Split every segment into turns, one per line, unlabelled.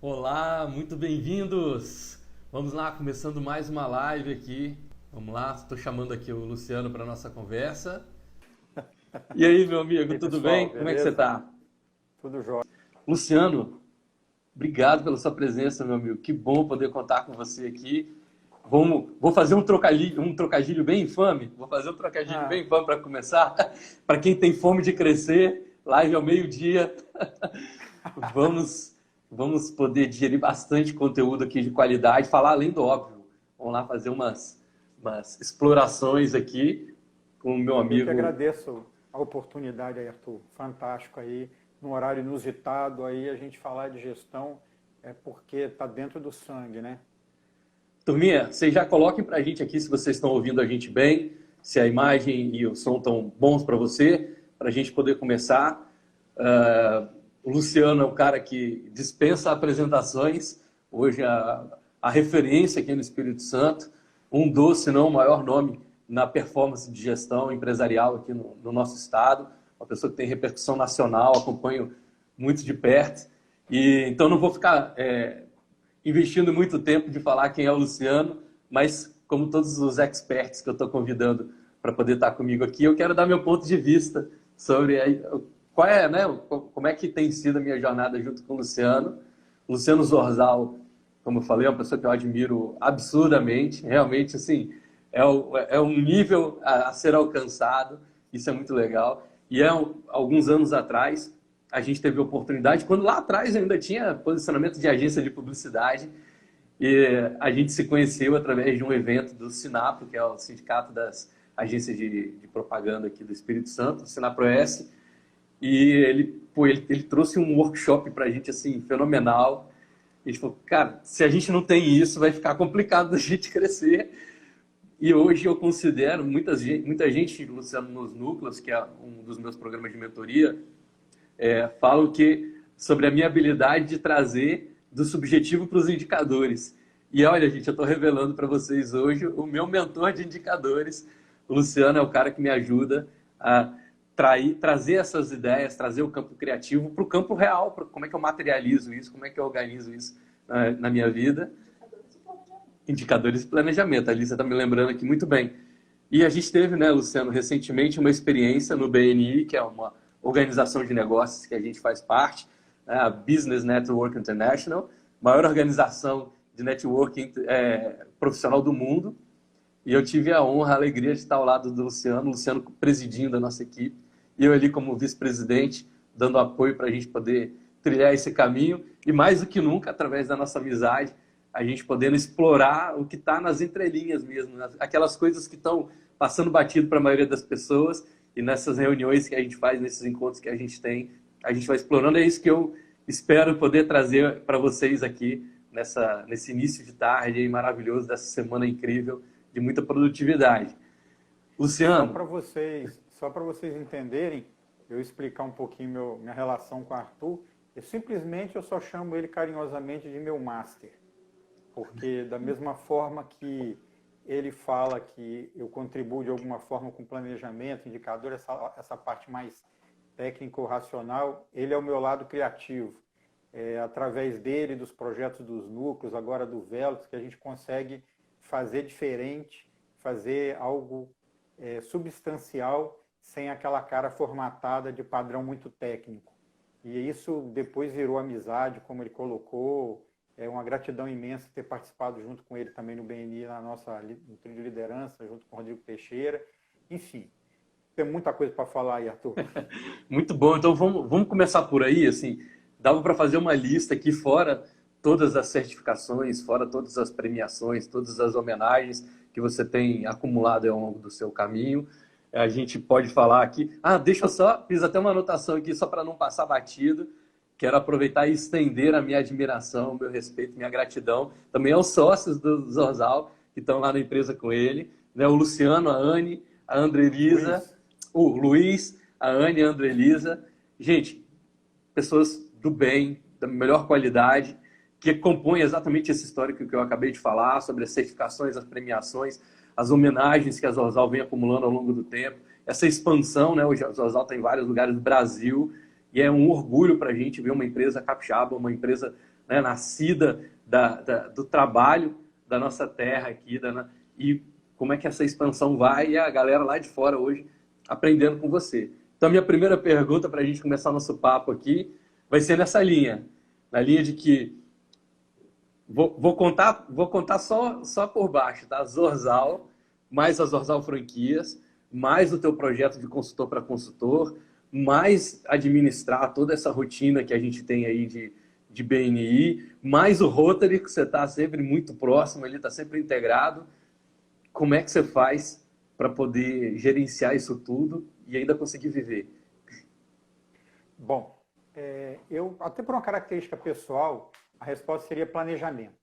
Olá, muito bem-vindos! Vamos lá, começando mais uma live aqui. Vamos lá, estou chamando aqui o Luciano para nossa conversa. E aí, meu
E
amigo,
aí,
tudo
pessoal,
bem? Como é que você
beleza?
está?
Tudo jóia.
Luciano, obrigado pela sua presença, meu amigo. Que bom poder contar com você aqui. Vou fazer um trocadilho bem infame. Vou fazer um trocadilho
Ah,
bem infame para começar. Para quem tem fome de crescer, live ao meio-dia. Vamos, vamos poder digerir bastante conteúdo aqui de qualidade, falar além do óbvio. Vamos lá fazer umas explorações aqui com o meu
eu que
amigo.
agradeço a oportunidade aí, Arthur. Fantástico aí, num horário inusitado aí, a gente falar de gestão é porque está dentro do sangue, né?
Turminha, vocês já coloquem para a gente aqui se vocês estão ouvindo a gente bem, se a imagem e o som estão bons para você, para a gente poder começar. O Luciano é um cara que dispensa apresentações, hoje a referência aqui no Espírito Santo, um dos, se não o maior nome na performance de gestão empresarial aqui no nosso estado, uma pessoa que tem repercussão nacional, acompanho muito de perto. E então não vou ficar investindo muito tempo de falar quem é o Luciano, mas como todos os experts que eu estou convidando para poder estar comigo aqui, eu quero dar meu ponto de vista sobre qual é, né, como é que tem sido a minha jornada junto com o Luciano. Luciano Zorzal, como eu falei, é uma pessoa que eu admiro absurdamente, realmente, assim, é um nível a ser alcançado, isso é muito legal. E alguns anos atrás, a gente teve a oportunidade, quando lá atrás eu ainda tinha posicionamento de agência de publicidade, e a gente se conheceu através de um evento do Sinapo, que é o Sindicato das Agências de Propaganda aqui do Espírito Santo, o Sinaproes, e ele trouxe um workshop para a gente assim, fenomenal. Ele falou, cara, se a gente não tem isso, vai ficar complicado da gente crescer. E hoje eu considero, muita gente, Luciano, nos núcleos, que é um dos meus programas de mentoria, falam que sobre a minha habilidade de trazer do subjetivo para os indicadores. E olha, gente, eu estou revelando para vocês hoje o meu mentor de indicadores. O Luciano é o cara que me ajuda a trazer essas ideias, trazer o campo criativo para o campo real, para como é que eu materializo isso, como é que eu organizo isso na minha vida. Indicadores de planejamento, a Alice está me lembrando aqui muito bem. E a gente teve, né, Luciano, recentemente uma experiência no BNI, que é uma organização de negócios que a gente faz parte, né, a Business Network International, maior organização de networking profissional do mundo. E eu tive a honra, a alegria de estar ao lado do Luciano, o Luciano presidindo a nossa equipe, e eu ali como vice-presidente, dando apoio para a gente poder trilhar esse caminho, e mais do que nunca, através da nossa amizade, a gente podendo explorar o que está nas entrelinhas mesmo, aquelas coisas que estão passando batido para a maioria das pessoas, e nessas reuniões que a gente faz, nesses encontros que a gente tem, a gente vai explorando. É isso que eu espero poder trazer para vocês aqui nesse início de tarde aí maravilhoso, dessa semana incrível, de muita produtividade. Luciano.
Só para vocês entenderem, eu explicar um pouquinho minha relação com o Arthur, eu só chamo ele carinhosamente de meu master. Porque da mesma forma que ele fala que eu contribuo de alguma forma com planejamento, indicador, essa parte mais técnico-racional, ele é o meu lado criativo. Através dele, dos projetos dos núcleos, agora do Velox, que a gente consegue fazer diferente, fazer algo substancial, sem aquela cara formatada de padrão muito técnico. E isso depois virou amizade, como ele colocou. É uma gratidão imensa ter participado junto com ele também no BNI, no trio de liderança, junto com o Rodrigo Teixeira. Enfim, tem muita coisa para falar aí, Arthur.
Muito bom. Então vamos começar por aí. Assim, dava para fazer uma lista aqui, fora todas as certificações, fora todas as premiações, todas as homenagens que você tem acumulado ao longo do seu caminho. A gente pode falar aqui. Deixa eu só, fiz até uma anotação aqui só para não passar batido. Quero aproveitar e estender a minha admiração, o meu respeito, minha gratidão também aos sócios do Zorzal, que estão lá na empresa com ele, né? O Luciano, a Anne, a Andrelisa, o Luiz, a Anne, a Andrelisa. Gente, pessoas do bem, da melhor qualidade, que compõem exatamente esse histórico que eu acabei de falar, sobre as certificações, as premiações, as homenagens que a Zorzal vem acumulando ao longo do tempo, essa expansão, né? Hoje a Zorzal está em vários lugares do Brasil, e é um orgulho para a gente ver uma empresa capixaba, uma empresa né, nascida do trabalho da nossa terra aqui, e como é que essa expansão vai, e a galera lá de fora hoje aprendendo com você. Então, a minha primeira pergunta para a gente começar o nosso papo aqui vai ser nessa linha, na linha de que vou contar só por baixo, tá? Zorzal, mais a Zorzal Franquias, mais o teu projeto de consultor para consultor, mais administrar toda essa rotina que a gente tem aí de BNI, mais o Rotary, que você está sempre muito próximo, ele está sempre integrado. Como é que você faz para poder gerenciar isso tudo e ainda conseguir viver?
Bom, eu até por uma característica pessoal, a resposta seria planejamento.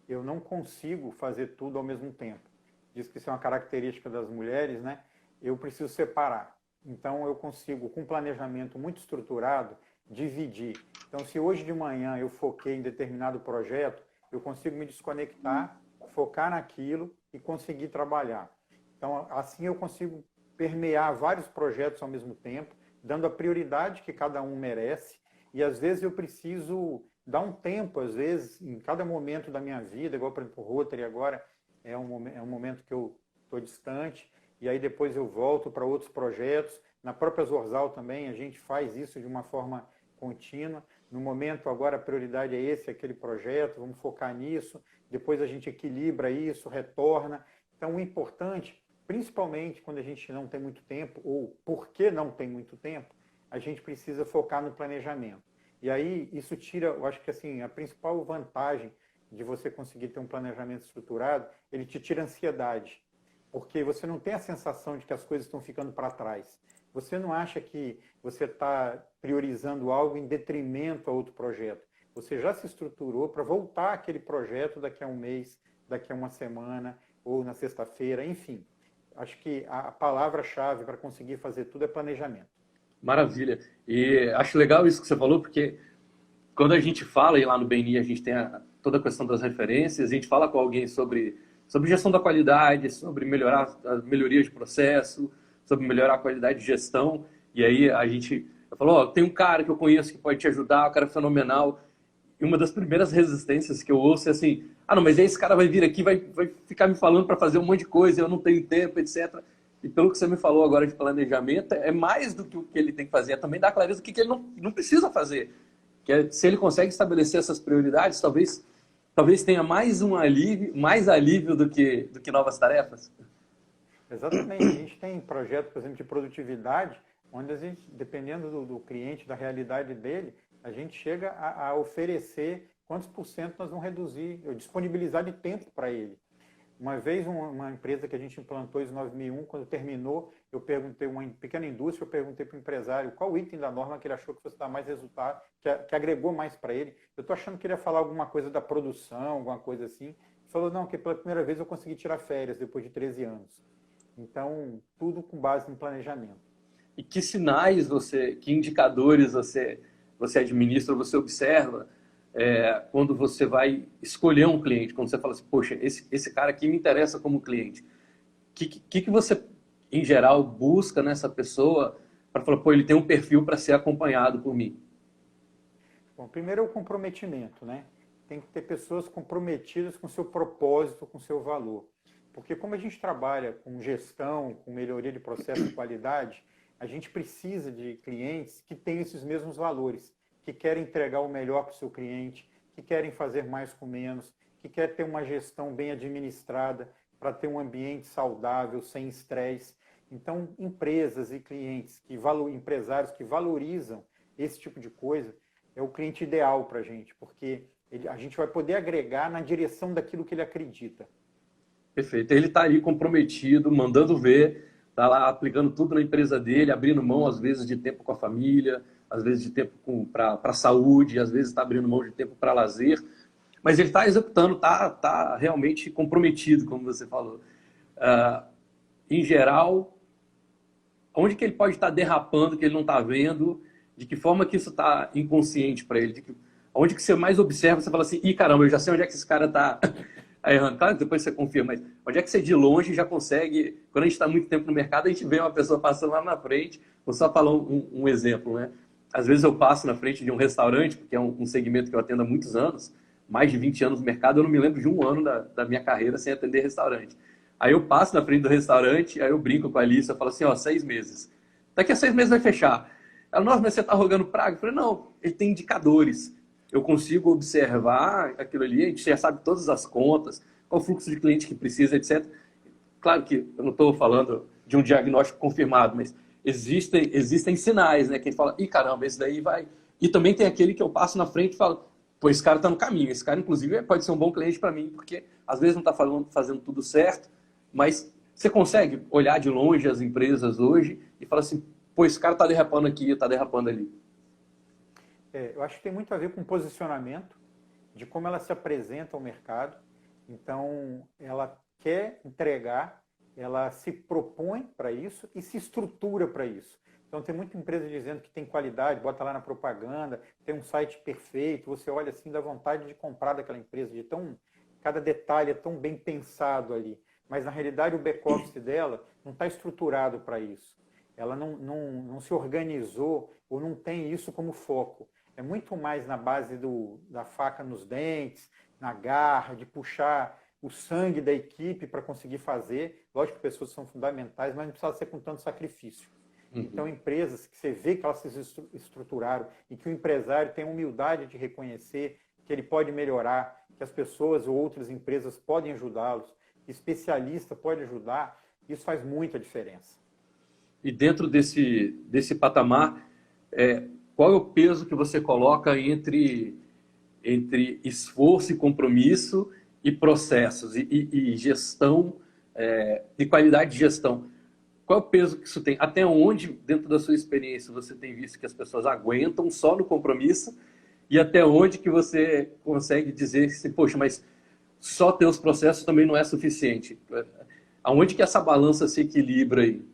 Eu não consigo fazer tudo ao mesmo tempo. Diz que isso é uma característica das mulheres, né? Eu preciso separar. Então, eu consigo, com um planejamento muito estruturado, dividir. Então, se hoje de manhã eu foquei em determinado projeto, eu consigo me desconectar, focar naquilo e conseguir trabalhar. Então, assim eu consigo permear vários projetos ao mesmo tempo, dando a prioridade que cada um merece. E, às vezes, eu preciso dar um tempo, às vezes, em cada momento da minha vida, igual, por exemplo, o Rotary agora é um momento que eu estou distante, e aí depois eu volto para outros projetos. Na própria Zorzal também a gente faz isso de uma forma contínua. No momento agora a prioridade é aquele projeto, vamos focar nisso. Depois a gente equilibra isso, retorna. Então o importante, principalmente quando a gente não tem muito tempo, ou porque não tem muito tempo, a gente precisa focar no planejamento. E aí isso tira, eu acho que assim, a principal vantagem de você conseguir ter um planejamento estruturado, ele te tira ansiedade. Porque você não tem a sensação de que as coisas estão ficando para trás. Você não acha que você está priorizando algo em detrimento a outro projeto. Você já se estruturou para voltar àquele projeto daqui a um mês, daqui a uma semana, ou na sexta-feira, enfim. Acho que a palavra-chave para conseguir fazer tudo é planejamento.
Maravilha. E acho legal isso que você falou, porque quando a gente fala, e lá no BNI a gente tem toda a questão das referências, a gente fala com alguém sobre gestão da qualidade, sobre melhorar a melhoria de processo, sobre melhorar a qualidade de gestão. E aí eu falo, tem um cara que eu conheço que pode te ajudar, um cara fenomenal. E uma das primeiras resistências que eu ouço é assim, não, mas aí esse cara vai vir aqui, vai ficar me falando para fazer um monte de coisa, eu não tenho tempo, etc. E pelo que você me falou agora de planejamento, é mais do que o que ele tem que fazer, é também dar clareza do que ele não precisa fazer. Se ele consegue estabelecer essas prioridades, talvez tenha mais alívio do que novas tarefas.
Exatamente. A gente tem projetos, por exemplo, de produtividade, onde a gente, dependendo do cliente, da realidade dele, a gente chega a oferecer quantos por cento nós vamos reduzir, disponibilizar de tempo para ele. Uma vez, uma empresa que a gente implantou ISO 9001, quando terminou, eu perguntei, uma pequena indústria, eu perguntei para o empresário qual item da norma que ele achou que fosse dar mais resultado, que agregou mais para ele. Eu estou achando que ele ia falar alguma coisa da produção, alguma coisa assim. Ele falou, não, que pela primeira vez eu consegui tirar férias depois de 13 anos. Então, tudo com base em planejamento.
E que sinais que indicadores você administra, você observa quando você vai escolher um cliente, quando você fala assim, poxa, esse cara aqui me interessa como cliente. O que você, em geral, busca nessa pessoa para falar, ele tem um perfil para ser acompanhado por mim?
Bom, primeiro é o comprometimento, né? Tem que ter pessoas comprometidas com o seu propósito, com o seu valor. Porque como a gente trabalha com gestão, com melhoria de processo de qualidade, a gente precisa de clientes que tenham esses mesmos valores, que querem entregar o melhor para o seu cliente, que querem fazer mais com menos, que querem ter uma gestão bem administrada para ter um ambiente saudável, sem estresse. Então, empresas e clientes, empresários que valorizam esse tipo de coisa, é o cliente ideal para a gente, porque a gente vai poder agregar na direção daquilo que ele acredita.
Perfeito. Ele está ali comprometido, mandando ver, está lá aplicando tudo na empresa dele, abrindo mão, às vezes, de tempo com a família, às vezes de tempo para a saúde, às vezes está abrindo mão de tempo para lazer, mas ele está executando, está realmente comprometido, como você falou. Em geral, onde que ele pode estar derrapando, que ele não está vendo, de que forma que isso está inconsciente para ele, onde que você mais observa, você fala assim, caramba, eu já sei onde é que esse cara está errando. Claro, depois você confia, mas onde é que você de longe já consegue, quando a gente está muito tempo no mercado, a gente vê uma pessoa passando lá na frente, vou só falar um exemplo, né? às vezes eu passo na frente de um restaurante, porque é um segmento que eu atendo há muitos anos, mais de 20 anos no mercado, eu não me lembro de um ano da minha carreira sem atender restaurante. Aí eu passo na frente do restaurante, aí eu brinco com a Alice, eu falo assim, ó, 6 meses. Daqui a 6 meses vai fechar. Ela, nossa, mas você está rogando praga? Eu falei, não, ele tem indicadores. Eu consigo observar aquilo ali, a gente já sabe todas as contas, qual o fluxo de cliente que precisa, etc. Claro que eu não estou falando de um diagnóstico confirmado, mas existem sinais, né? Que a gente fala, ih, caramba, esse daí vai... E também tem aquele que eu passo na frente e falo, pô, esse cara está no caminho. Esse cara, inclusive, pode ser um bom cliente para mim, porque às vezes não está fazendo tudo certo, mas você consegue olhar de longe as empresas hoje e falar assim, pô, esse cara está derrapando aqui, está derrapando ali.
Eu acho que tem muito a ver com posicionamento, de como ela se apresenta ao mercado. Então, ela quer entregar, ela se propõe para isso e se estrutura para isso. Então, tem muita empresa dizendo que tem qualidade, bota lá na propaganda, tem um site perfeito, você olha assim, dá vontade de comprar daquela empresa, de tão, cada detalhe é tão bem pensado ali. Mas, na realidade, o back-office dela não está estruturado para isso. Ela não se organizou ou não tem isso como foco. É muito mais na base da faca nos dentes, na garra, de puxar o sangue da equipe para conseguir fazer. Lógico que pessoas são fundamentais, mas não precisa ser com tanto sacrifício. Então, empresas que você vê que elas se estruturaram e que o empresário tem a humildade de reconhecer que ele pode melhorar, que as pessoas ou outras empresas podem ajudá-los, que especialista pode ajudar, isso faz muita diferença.
E dentro desse patamar, qual é o peso que você coloca entre esforço e compromisso e processos e gestão e qualidade de gestão? Qual é o peso que isso tem? Até onde, dentro da sua experiência, você tem visto que as pessoas aguentam só no compromisso e até onde que você consegue dizer assim, poxa, mas só ter os processos também não é suficiente? Aonde que essa balança se equilibra aí?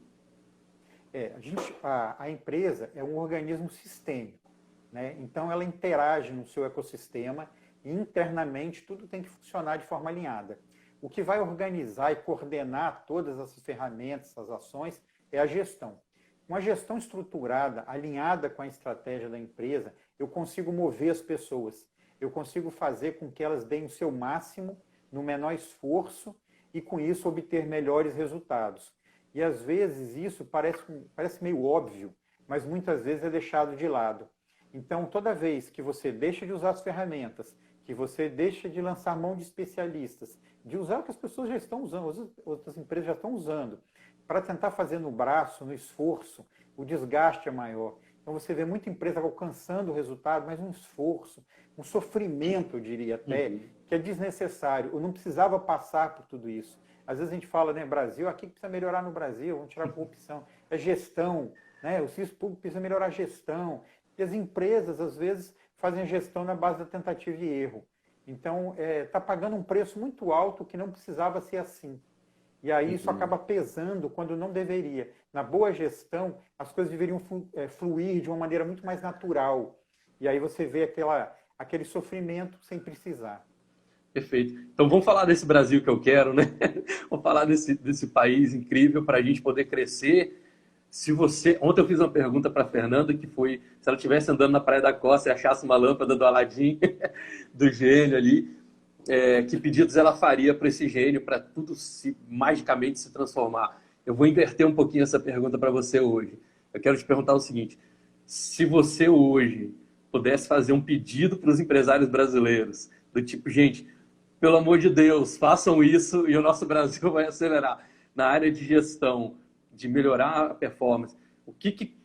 A empresa é um organismo sistêmico, né? Então ela interage no seu ecossistema e internamente tudo tem que funcionar de forma alinhada. O que vai organizar e coordenar todas essas ferramentas, essas ações, é a gestão. Uma gestão estruturada, alinhada com a estratégia da empresa, eu consigo mover as pessoas, eu consigo fazer com que elas deem o seu máximo no menor esforço e com isso obter melhores resultados. E às vezes isso parece meio óbvio, mas muitas vezes é deixado de lado. Então, toda vez que você deixa de usar as ferramentas, que você deixa de lançar mão de especialistas, de usar o que as pessoas já estão usando, outras empresas já estão usando, para tentar fazer no braço, no esforço, o desgaste é maior. Então você vê muita empresa alcançando o resultado, mas um esforço, um sofrimento, eu diria até, que é desnecessário. Eu não precisava passar por tudo isso. Às vezes a gente fala, né, Brasil, aqui precisa melhorar no Brasil, vamos tirar a corrupção. É gestão, né? O serviço público precisa melhorar a gestão. E as empresas, às vezes, fazem gestão na base da tentativa e erro. Então, está pagando um preço muito alto que não precisava ser assim. E aí isso acaba pesando quando não deveria. Na boa gestão, as coisas deveriam fluir de uma maneira muito mais natural. E aí você vê aquele sofrimento sem precisar.
Perfeito. Então vamos falar desse Brasil que eu quero, né? Vamos falar desse país incrível para a gente poder crescer. Ontem eu fiz uma pergunta para a Fernanda que foi se ela estivesse andando na Praia da Costa e achasse uma lâmpada do Aladim, do gênio ali, que pedidos ela faria para esse gênio para tudo magicamente se transformar. Eu vou inverter um pouquinho essa pergunta para você hoje. Eu quero te perguntar o seguinte: se você hoje pudesse fazer um pedido para os empresários brasileiros, do tipo, gente, pelo amor de Deus, façam isso e o nosso Brasil vai acelerar. Na área de gestão, de melhorar a performance,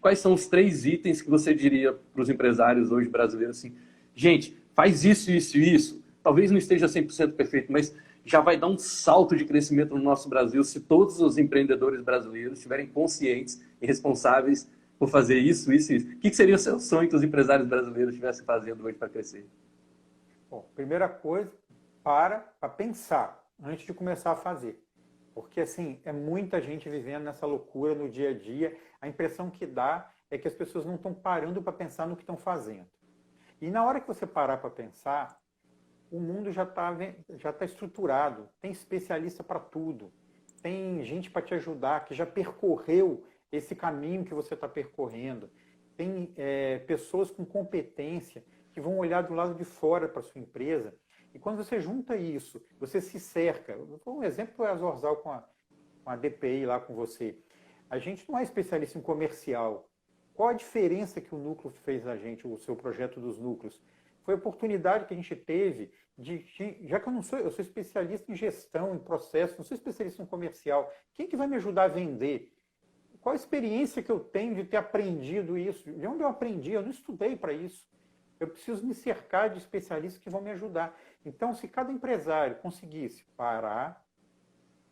quais são os 3 itens que você diria para os empresários hoje brasileiros assim, gente, faz isso, isso e isso. Talvez não esteja 100% perfeito, mas já vai dar um salto de crescimento no nosso Brasil se todos os empreendedores brasileiros estiverem conscientes e responsáveis por fazer isso, isso e isso. O que seria o seu sonho que os empresários brasileiros estivessem fazendo hoje para crescer?
Bom, primeira coisa, para pensar antes de começar a fazer. Porque, assim, é muita gente vivendo nessa loucura no dia a dia. A impressão que dá é que as pessoas não estão parando para pensar no que estão fazendo. E na hora que você parar para pensar, o mundo já tá estruturado. Tem especialista para tudo. Tem gente para te ajudar, que já percorreu esse caminho que você está percorrendo. tem pessoas com competência que vão olhar do lado de fora para a sua empresa. E quando você junta isso, você se cerca. Um exemplo é a Zorzal com a DPI lá com você. A gente não é especialista em comercial. Qual a diferença que o núcleo fez na gente, o seu projeto dos núcleos? Foi a oportunidade que a gente teve já que eu sou especialista em gestão, em processo, não sou especialista em comercial. Quem que vai me ajudar a vender? Qual a experiência que eu tenho de ter aprendido isso? De onde eu aprendi? Eu não estudei para isso. Eu preciso me cercar de especialistas que vão me ajudar. Então, se cada empresário conseguisse parar,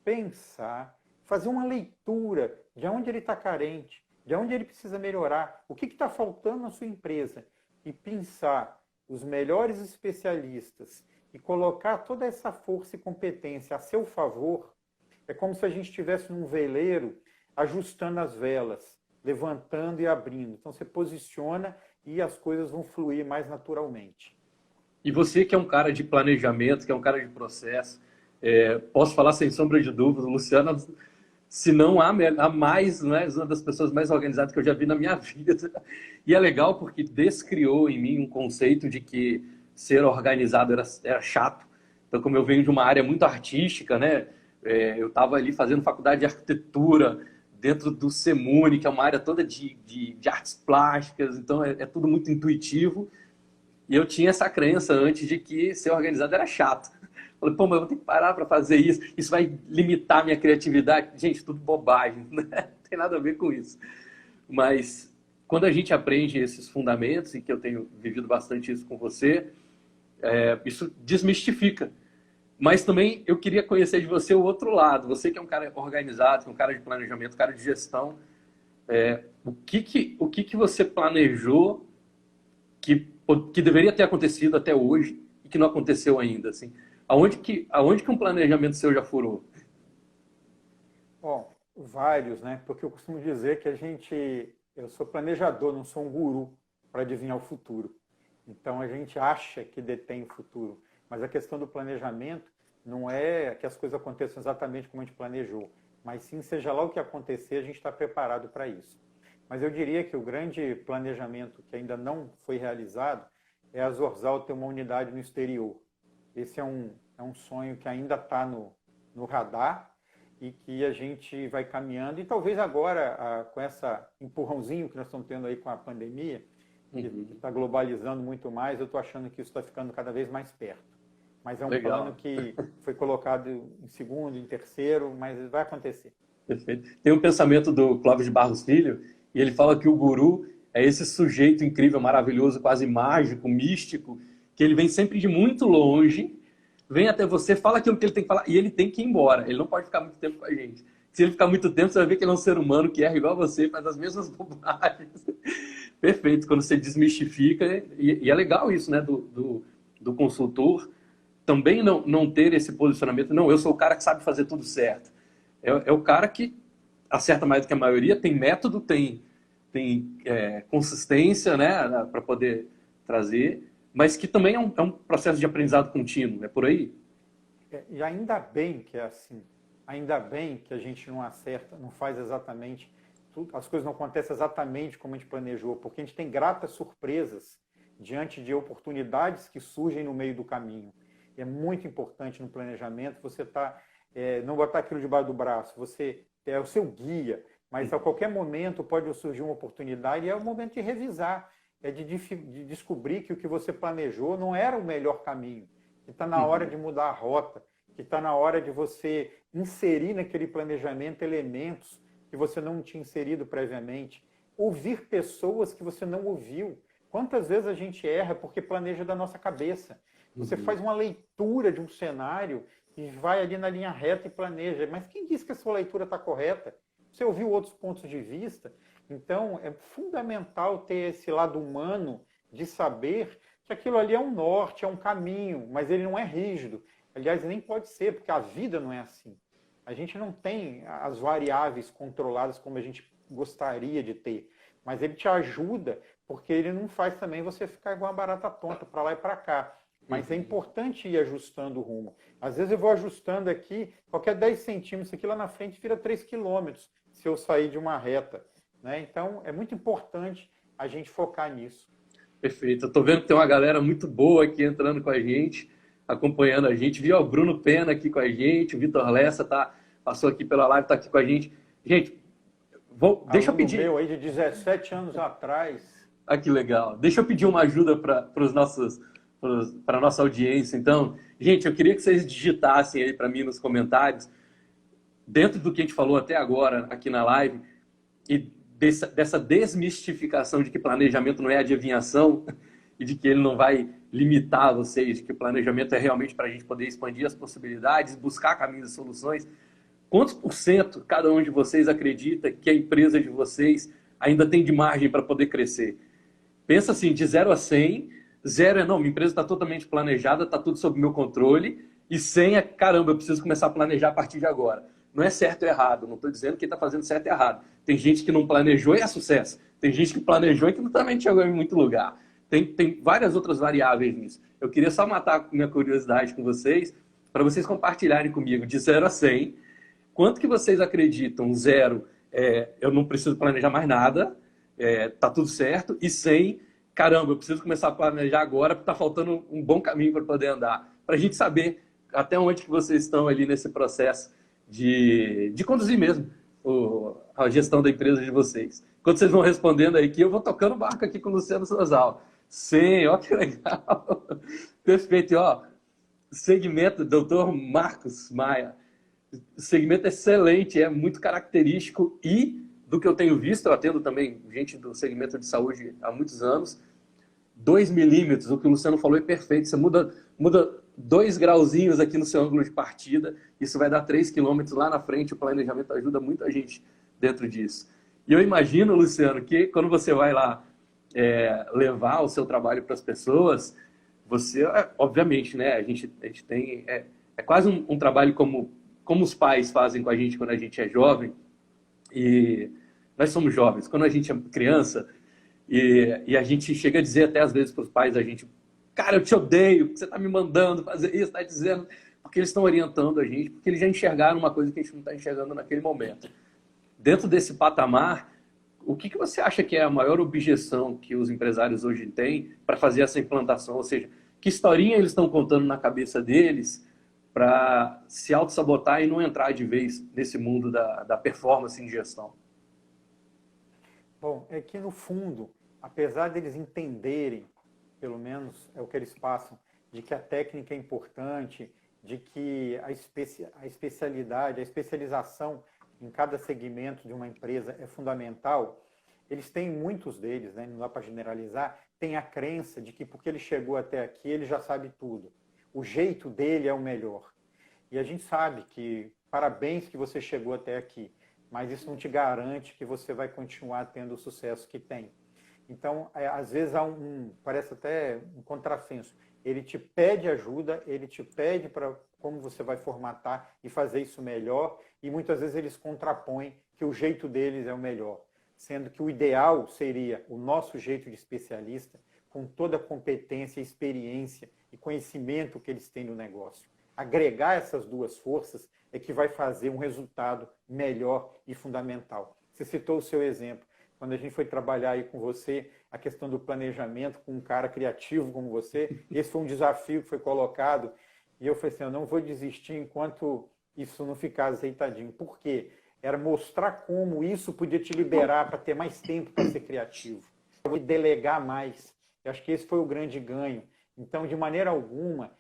pensar, fazer uma leitura de onde ele está carente, de onde ele precisa melhorar, o que está faltando na sua empresa, e pensar os melhores especialistas e colocar toda essa força e competência a seu favor, é como se a gente estivesse num veleiro ajustando as velas, levantando e abrindo. Então você posiciona e as coisas vão fluir mais naturalmente.
E você que é um cara de planejamento, que é um cara de processo, posso falar sem sombra de dúvida, Luciana, se não há mais, né, uma das pessoas mais organizadas que eu já vi na minha vida. E é legal porque descriou em mim um conceito de que ser organizado era chato. Então, como eu venho de uma área muito artística, né, eu estava ali fazendo faculdade de arquitetura dentro do CEMUNI, que é uma área toda de artes plásticas, então é tudo muito intuitivo. E eu tinha essa crença antes de que ser organizado era chato. Falei, pô, mas eu vou ter que parar para fazer isso. Isso vai limitar minha criatividade. Gente, tudo bobagem, né? Não tem nada a ver com isso. Mas quando a gente aprende esses fundamentos, e que eu tenho vivido bastante isso com você, isso desmistifica. Mas também eu queria conhecer de você o outro lado. Você que é um cara organizado, que é um cara de planejamento, um cara de gestão. O que você planejou que deveria ter acontecido até hoje e que não aconteceu ainda? Assim? Aonde que um planejamento seu já furou?
Bom, vários, né? Porque eu costumo dizer que eu sou planejador, não sou um guru para adivinhar o futuro. Então a gente acha que detém o futuro, mas a questão do planejamento não é que as coisas aconteçam exatamente como a gente planejou, mas sim, seja lá o que acontecer, a gente está preparado para isso. Mas eu diria que o grande planejamento que ainda não foi realizado é a Zorzal ter uma unidade no exterior. Esse é um sonho que ainda está no radar e que a gente vai caminhando. E talvez agora, com esse empurrãozinho que nós estamos tendo aí com a pandemia, que está globalizando muito mais, eu estou achando que isso está ficando cada vez mais perto. Mas é um
Legal.
plano que foi colocado em segundo, em terceiro, mas vai acontecer.
Perfeito. Tem um pensamento do Clóvis de Barros Filho, e ele fala que o guru é esse sujeito incrível, maravilhoso, quase mágico, místico, que ele vem sempre de muito longe, vem até você, fala aquilo que ele tem que falar, e ele tem que ir embora. Ele não pode ficar muito tempo com a gente. Se ele ficar muito tempo, você vai ver que ele é um ser humano que erra igual a você, faz as mesmas bobagens. Perfeito, quando você desmistifica. E é legal isso, né, do consultor também não ter esse posicionamento. Não, eu sou o cara que sabe fazer tudo certo. É o cara que acerta mais do que a maioria, tem método, tem consistência, né, para poder trazer, mas que também é um processo de aprendizado contínuo, é por aí?
E ainda bem que é assim. Ainda bem que a gente não acerta, não faz exatamente tudo, as coisas não acontecem exatamente como a gente planejou, porque a gente tem gratas surpresas diante de oportunidades que surgem no meio do caminho. E é muito importante no planejamento você não botar aquilo debaixo do braço, você é o seu guia, mas a qualquer momento pode surgir uma oportunidade e é o momento de revisar, de descobrir que o que você planejou não era o melhor caminho, que está na hora de mudar a rota, que está na hora de você inserir naquele planejamento elementos que você não tinha inserido previamente, ouvir pessoas que você não ouviu. Quantas vezes a gente erra porque planeja da nossa cabeça? Você faz uma leitura de um cenário e vai ali na linha reta e planeja. Mas quem disse que a sua leitura está correta? Você ouviu outros pontos de vista? Então, é fundamental ter esse lado humano de saber que aquilo ali é um norte, é um caminho, mas ele não é rígido. Aliás, nem pode ser, porque a vida não é assim. A gente não tem as variáveis controladas como a gente gostaria de ter, mas ele te ajuda, porque ele não faz também você ficar igual uma barata tonta para lá e para cá. Mas é importante ir ajustando o rumo. Às vezes eu vou ajustando aqui, qualquer 10 centímetros aqui lá na frente vira 3 quilômetros, se eu sair de uma reta, né? Então, é muito importante a gente focar nisso.
Perfeito. Eu estou vendo que tem uma galera muito boa aqui entrando com a gente, acompanhando a gente. Vi o Bruno Pena aqui com a gente, o Vitor Lessa passou aqui pela live, está aqui com a gente. Gente, deixa eu pedir...
meu aí de 17 anos atrás.
Ah, que legal. Deixa eu pedir uma ajuda para a nossa audiência. Então, gente, eu queria que vocês digitassem aí para mim nos comentários, dentro do que a gente falou até agora aqui na live, e dessa desmistificação de que planejamento não é adivinhação e de que ele não vai limitar vocês, de que o planejamento é realmente para a gente poder expandir as possibilidades, buscar caminhos e soluções. Quantos por cento cada um de vocês acredita que a empresa de vocês ainda tem de margem para poder crescer? Pensa assim, de 0 a 100, 0 é não, minha empresa está totalmente planejada, está tudo sob meu controle, e 100 é, caramba, eu preciso começar a planejar a partir de agora. Não é certo ou errado, não estou dizendo que está fazendo certo e errado. Tem gente que não planejou e é sucesso. Tem gente que planejou e que não também chegou em muito lugar. Tem várias outras variáveis nisso. Eu queria só matar minha curiosidade com vocês, para vocês compartilharem comigo, de 0 a 100, quanto que vocês acreditam? 0, eu não preciso planejar mais nada, tá tudo certo, e 100, caramba, eu preciso começar a planejar agora, porque está faltando um bom caminho para poder andar. Para a gente saber até onde que vocês estão ali nesse processo de conduzir mesmo a gestão da empresa de vocês. Quando vocês vão respondendo aí, que eu vou tocando barco aqui com o Luciano Sozal. 100, ó que legal. Perfeito. E, ó, segmento, doutor Marcos Maia. Segmento excelente, é muito característico e, do que eu tenho visto, eu atendo também gente do segmento de saúde há muitos anos, 2 milímetros, o que o Luciano falou é perfeito, você muda 2 grauzinhos aqui no seu ângulo de partida, isso vai dar 3 quilômetros lá na frente, o planejamento ajuda muito a gente dentro disso. E eu imagino, Luciano, que quando você vai lá levar o seu trabalho para as pessoas, você, obviamente, né, a gente tem, é quase um trabalho como os pais fazem com a gente quando a gente é jovem, e nós somos jovens, quando a gente é criança, e a gente chega a dizer até às vezes para os pais, a gente, cara, eu te odeio, porque você está me mandando fazer isso, está dizendo, porque eles estão orientando a gente, porque eles já enxergaram uma coisa que a gente não está enxergando naquele momento. Dentro desse patamar, o que você acha que é a maior objeção que os empresários hoje têm para fazer essa implantação? Ou seja, que historinha eles estão contando na cabeça deles para se auto-sabotar e não entrar de vez nesse mundo da performance em gestão?
Bom, é que no fundo, apesar deles entenderem, pelo menos é o que eles passam, de que a técnica é importante, de que a especialidade, a especialização em cada segmento de uma empresa é fundamental, eles têm, muitos deles, né, não dá para generalizar, têm a crença de que porque ele chegou até aqui, ele já sabe tudo. O jeito dele é o melhor. E a gente sabe que, parabéns que você chegou até aqui, mas isso não te garante que você vai continuar tendo o sucesso que tem. Então, às vezes parece até um contrassenso. Ele te pede ajuda, ele te pede para como você vai formatar e fazer isso melhor, e muitas vezes eles contrapõem que o jeito deles é o melhor, sendo que o ideal seria o nosso jeito de especialista, com toda a competência, experiência e conhecimento que eles têm no negócio. Agregar essas duas forças é que vai fazer um resultado melhor e fundamental. Você citou o seu exemplo. Quando a gente foi trabalhar aí com você, a questão do planejamento com um cara criativo como você, esse foi um desafio que foi colocado, e eu falei assim, eu não vou desistir enquanto isso não ficar azeitadinho. Por quê? Era mostrar como isso podia te liberar para ter mais tempo para ser criativo, para delegar mais. Eu acho que esse foi o grande ganho. Então, de maneira alguma,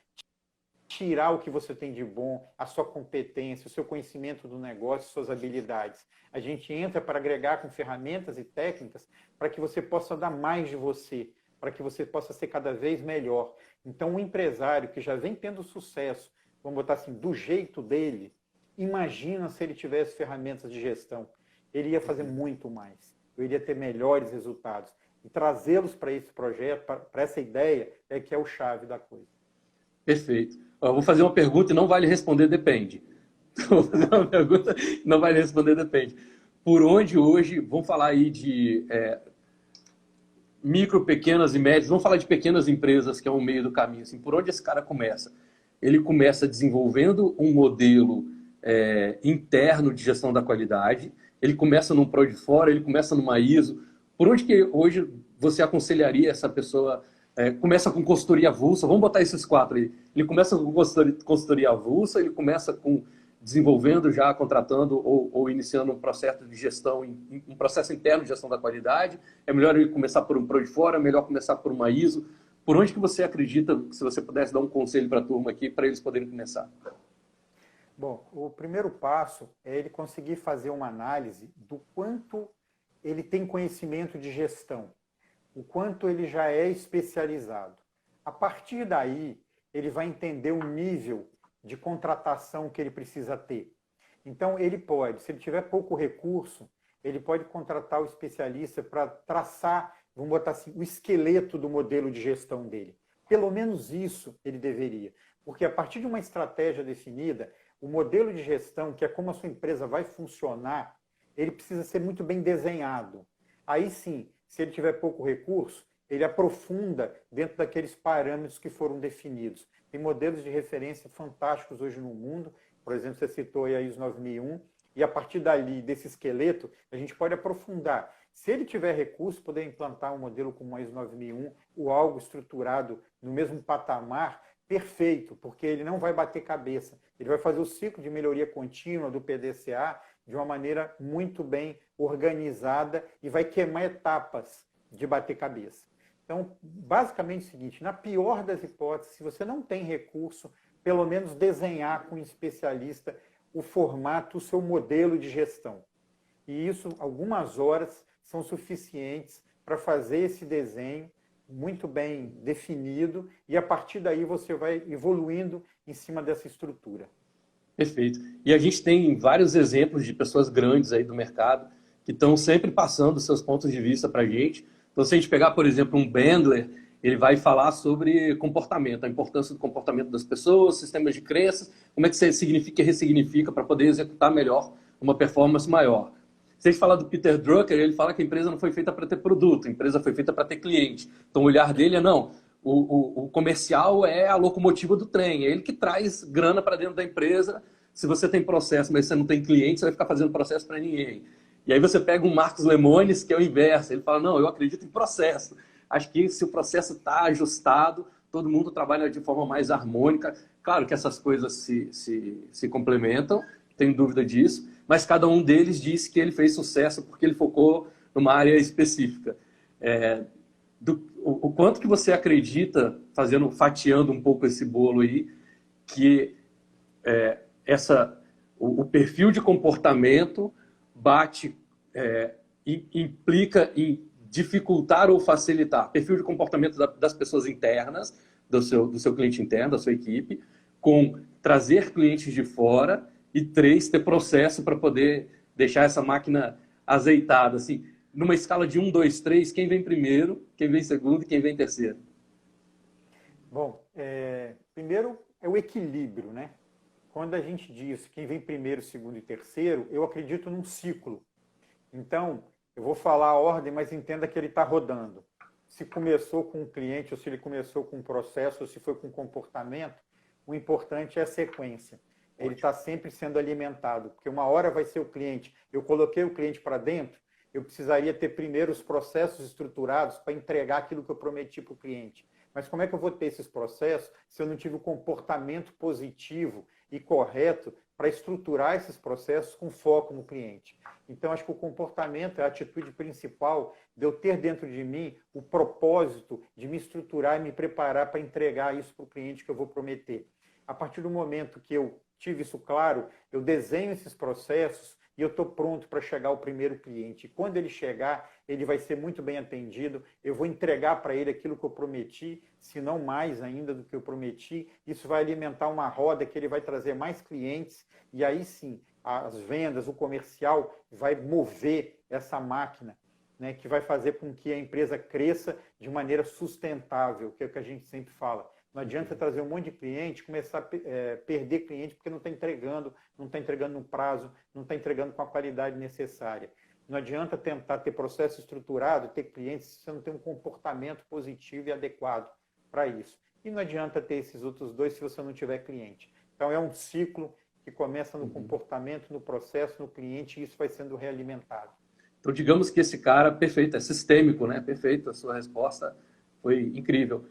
tirar o que você tem de bom, a sua competência, o seu conhecimento do negócio, suas habilidades. A gente entra para agregar com ferramentas e técnicas para que você possa dar mais de você, para que você possa ser cada vez melhor. Então, um empresário que já vem tendo sucesso, vamos botar assim, do jeito dele, imagina se ele tivesse ferramentas de gestão. Ele ia fazer muito mais. Eu iria ter melhores resultados. E trazê-los para esse projeto, para essa ideia, é que é o chave da coisa.
Perfeito. Eu vou fazer uma pergunta e não vale responder depende. Vou fazer uma pergunta e não vale responder depende. Por onde hoje, vamos falar aí de micro, pequenas e médias, vamos falar de pequenas empresas, que é o meio do caminho. Assim, por onde esse cara começa? Ele começa desenvolvendo um modelo interno de gestão da qualidade, ele começa num Prod de Fora, ele começa numa ISO. Por onde que hoje, você aconselharia essa pessoa? Começa com consultoria avulsa, vamos botar esses 4 aí. Ele começa com consultoria avulsa, ele começa com desenvolvendo já, contratando ou iniciando um processo de gestão, um processo interno de gestão da qualidade. É melhor ele começar por um Pro de fora, é melhor começar por uma ISO. Por onde que você acredita, se você pudesse dar um conselho para a turma aqui, para eles poderem começar?
Bom, o primeiro passo é ele conseguir fazer uma análise do quanto ele tem conhecimento de gestão, o quanto ele já é especializado. A partir daí, ele vai entender o nível de contratação que ele precisa ter. Então, ele pode, se ele tiver pouco recurso, ele pode contratar o especialista para traçar, vamos botar assim, o esqueleto do modelo de gestão dele. Pelo menos isso ele deveria. Porque a partir de uma estratégia definida, o modelo de gestão, que é como a sua empresa vai funcionar, ele precisa ser muito bem desenhado. Aí sim, se ele tiver pouco recurso, ele aprofunda dentro daqueles parâmetros que foram definidos. Tem modelos de referência fantásticos hoje no mundo, por exemplo, você citou aí a ISO 9001, e a partir dali, desse esqueleto, a gente pode aprofundar. Se ele tiver recurso, poder implantar um modelo como a ISO 9001 ou algo estruturado no mesmo patamar, perfeito, porque ele não vai bater cabeça. Ele vai fazer o ciclo de melhoria contínua do PDCA de uma maneira muito bem organizada e vai queimar etapas de bater cabeça. Então, basicamente é o seguinte, na pior das hipóteses, se você não tem recurso, pelo menos desenhar com um especialista o formato, o seu modelo de gestão. E isso, algumas horas, são suficientes para fazer esse desenho muito bem definido e a partir daí você vai evoluindo em cima dessa estrutura.
Perfeito. E a gente tem vários exemplos de pessoas grandes aí do mercado que estão sempre passando seus pontos de vista para a gente. Então, se a gente pegar, por exemplo, um Bandler, ele vai falar sobre comportamento, a importância do comportamento das pessoas, sistemas de crenças, como é que você significa e ressignifica para poder executar melhor uma performance maior. Se a gente falar do Peter Drucker, ele fala que a empresa não foi feita para ter produto, a empresa foi feita para ter cliente. Então, o olhar dele é, não, o comercial é a locomotiva do trem, é ele que traz grana para dentro da empresa. Se você tem processo, mas você não tem cliente, você vai ficar fazendo processo para ninguém. E aí você pega um Marcos Lemonis, que é o inverso. Ele fala, não, eu acredito em processo. Acho que se o processo está ajustado, todo mundo trabalha de forma mais harmônica. Claro que essas coisas se complementam, tenho dúvida disso, mas cada um deles disse que ele fez sucesso porque ele focou numa área específica. O quanto que você acredita, fatiando um pouco esse bolo aí, que o perfil de comportamento implica em dificultar ou facilitar perfil de comportamento das pessoas internas, do seu cliente interno, da sua equipe, com trazer clientes de fora e 3, ter processo para poder deixar essa máquina azeitada. Assim, numa escala de 1, 2, 3, quem vem primeiro, quem vem segundo e quem vem terceiro?
Bom, primeiro é o equilíbrio, né? Quando a gente diz quem vem primeiro, segundo e terceiro, eu acredito num ciclo. Então, eu vou falar a ordem, mas entenda que ele está rodando. Se começou com um cliente, ou se ele começou com um processo, ou se foi com comportamento, o importante é a sequência. Ele está sempre sendo alimentado, porque uma hora vai ser o cliente. Eu coloquei o cliente para dentro, eu precisaria ter primeiro os processos estruturados para entregar aquilo que eu prometi para o cliente. Mas como é que eu vou ter esses processos se eu não tive o comportamento positivo e correto para estruturar esses processos com foco no cliente? Então, acho que o comportamento é a atitude principal de eu ter dentro de mim o propósito de me estruturar e me preparar para entregar isso para o cliente que eu vou prometer. A partir do momento que eu tive isso claro, eu desenho esses processos e eu estou pronto para chegar ao primeiro cliente. E quando ele chegar, ele vai ser muito bem atendido, eu vou entregar para ele aquilo que eu prometi, se não mais ainda do que eu prometi. Isso vai alimentar uma roda que ele vai trazer mais clientes e aí sim, as vendas, o comercial vai mover essa máquina, né, que vai fazer com que a empresa cresça de maneira sustentável, que é o que a gente sempre fala. Não adianta trazer um monte de cliente, começar a perder cliente porque não está entregando no prazo, não está entregando com a qualidade necessária. Não adianta tentar ter processo estruturado, ter clientes, se você não tem um comportamento positivo e adequado para isso. E não adianta ter esses outros dois se você não tiver cliente. Então, é um ciclo que começa no comportamento, no processo, no cliente, e isso vai sendo realimentado.
Então, digamos que esse cara, perfeito, é sistêmico, né? Perfeito, a sua resposta foi incrível.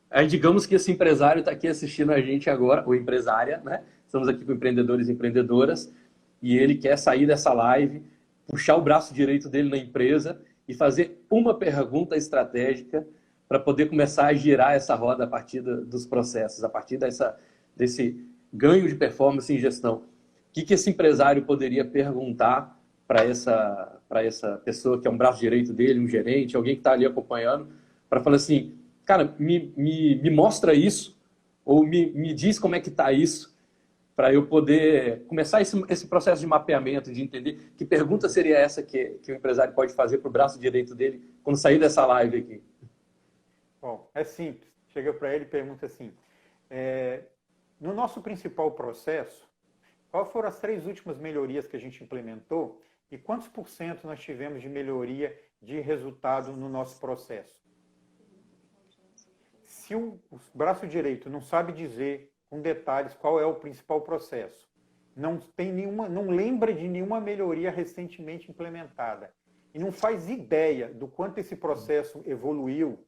Aí, digamos que esse empresário está aqui assistindo a gente agora, ou empresária, né? Estamos aqui com empreendedores e empreendedoras, e ele quer sair dessa live, puxar o braço direito dele na empresa e fazer uma pergunta estratégica para poder começar a girar essa roda a partir dos processos, a partir desse ganho de performance em gestão. O que esse empresário poderia perguntar para essa pessoa que é um braço direito dele, um gerente, alguém que está ali acompanhando, para falar assim, cara, me mostra isso, ou me diz como é que está isso, para eu poder começar esse processo de mapeamento, de entender que pergunta seria essa que o empresário pode fazer para o braço direito dele quando sair dessa live aqui.
Bom, é simples. Chega para ele e pergunta assim, no nosso principal processo, quais foram as 3 últimas melhorias que a gente implementou e quantos por cento nós tivemos de melhoria de resultado no nosso processo? Se o braço direito não sabe dizer com detalhes qual é o principal processo, não lembra de nenhuma melhoria recentemente implementada e não faz ideia do quanto esse processo evoluiu,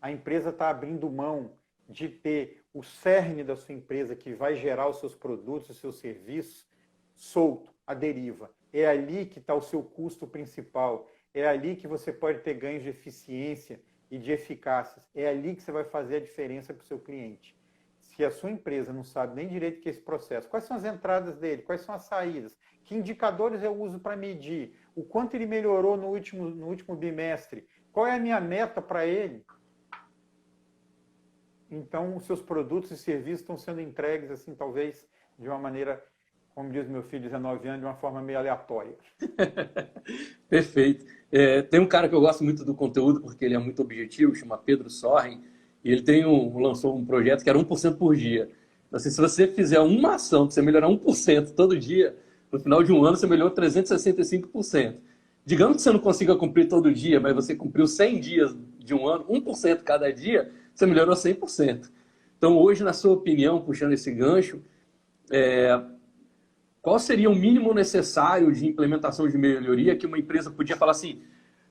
a empresa está abrindo mão de ter o cerne da sua empresa que vai gerar os seus produtos, os seus serviços, solto, à deriva. É ali que está o seu custo principal, é ali que você pode ter ganhos de eficiência e de eficácia, é ali que você vai fazer a diferença para o seu cliente. Se a sua empresa não sabe nem direito o que é esse processo, quais são as entradas dele, quais são as saídas, que indicadores eu uso para medir, o quanto ele melhorou no último bimestre, qual é a minha meta para ele, então os seus produtos e serviços estão sendo entregues, assim, talvez de uma maneira, como diz meu filho de 19 anos, de uma forma meio aleatória.
Perfeito. Tem um cara que eu gosto muito do conteúdo, porque ele é muito objetivo, chama Pedro Sorren, e ele lançou um projeto que era 1% por dia. Então, assim, se você fizer uma ação para você melhorar 1% todo dia, no final de um ano você melhorou 365%. Digamos que você não consiga cumprir todo dia, mas você cumpriu 100 dias de um ano, 1% cada dia, você melhorou 100%. Então, hoje, na sua opinião, puxando esse gancho, qual seria o mínimo necessário de implementação de melhoria que uma empresa podia falar assim,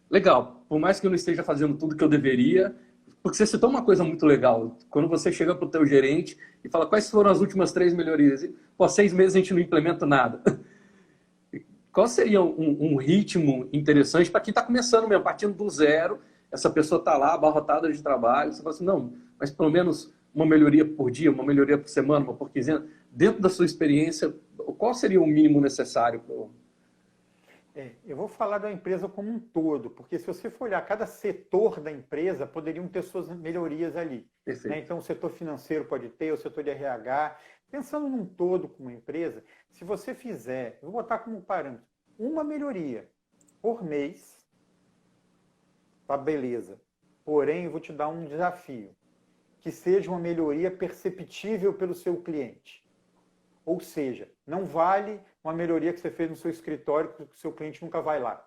legal, por mais que eu não esteja fazendo tudo que eu deveria, porque você citou uma coisa muito legal, quando você chega para o teu gerente e fala quais foram as últimas 3 melhorias, e, pô, 6 meses a gente não implementa nada. Qual seria um ritmo interessante para quem está começando mesmo, partindo do zero, essa pessoa está lá, abarrotada de trabalho, você fala assim, não, mas pelo menos uma melhoria por dia, uma melhoria por semana, uma por quinzena, dentro da sua experiência, qual seria o mínimo necessário?
Eu vou falar da empresa como um todo, porque se você for olhar cada setor da empresa, poderiam ter suas melhorias ali. Né? Então, o setor financeiro pode ter, o setor de RH. Pensando num todo como empresa, se você fizer, eu vou botar como parâmetro, uma melhoria por mês, tá beleza. Porém, eu vou te dar um desafio, que seja uma melhoria perceptível pelo seu cliente. Ou seja, não vale uma melhoria que você fez no seu escritório que o seu cliente nunca vai lá.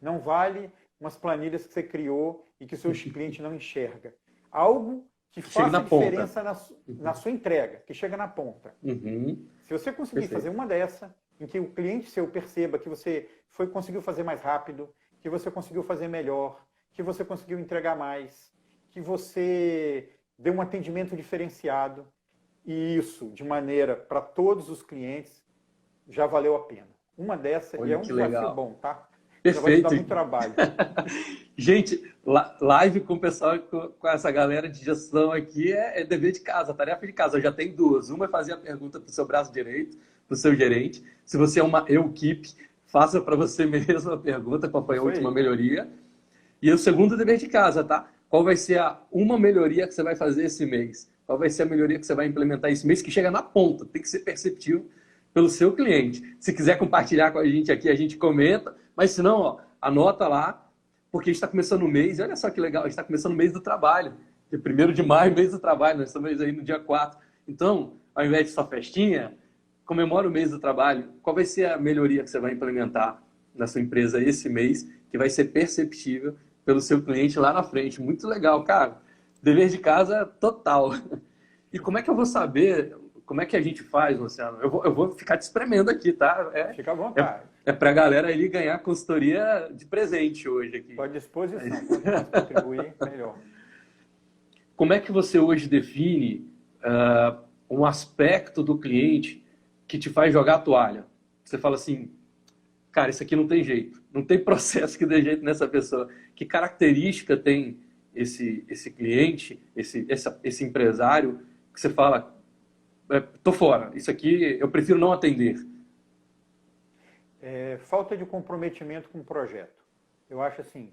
Não vale umas planilhas que você criou e que o seu cliente não enxerga. Algo que faça diferença na sua entrega, que chega na ponta.
Uhum.
Se você conseguir fazer uma dessa, em que o cliente seu perceba que você conseguiu fazer mais rápido, que você conseguiu fazer melhor, que você conseguiu entregar mais, que você deu um atendimento diferenciado, e isso de maneira para todos os clientes, já valeu a pena. Uma dessa, e é um desafio bom, tá?
Perfeito.
Já vai te dar muito trabalho.
Gente, live com o pessoal, com essa galera de gestão aqui é dever de casa, tarefa de casa. Eu já tenho 2. Uma é fazer a pergunta para o seu braço direito, para o seu gerente. Se você é uma equipe, faça para você mesmo a pergunta, qual foi a última melhoria. E o segundo dever de casa, tá? Qual vai ser uma melhoria que você vai fazer esse mês? Qual vai ser a melhoria que você vai implementar esse mês que chega na ponta? Tem que ser perceptível pelo seu cliente. Se quiser compartilhar com a gente aqui, a gente comenta. Mas se não, ó, anota lá, porque a gente está começando o mês. E olha só que legal, a gente está começando o mês do trabalho. Dia 1º de maio, mês do trabalho. Nós estamos aí no dia 4. Então, ao invés de só festinha, comemora o mês do trabalho. Qual vai ser a melhoria que você vai implementar na sua empresa esse mês, que vai ser perceptível pelo seu cliente lá na frente? Muito legal, cara. Dever de casa total. E como é que eu vou saber, como é que a gente faz, Luciano? Eu vou ficar te espremendo aqui, tá?
Fica à vontade.
É para a galera ali ganhar consultoria de presente hoje aqui.
Estou à disposição. Quanto mais contribuir, melhor.
Como é que você hoje define um aspecto do cliente que te faz jogar a toalha? Você fala assim, cara, isso aqui não tem jeito. Não tem processo que dê jeito nessa pessoa. Que característica tem esse cliente, esse empresário, que você fala, tô fora, isso aqui eu prefiro não atender?
Falta de comprometimento com o projeto. Eu acho assim,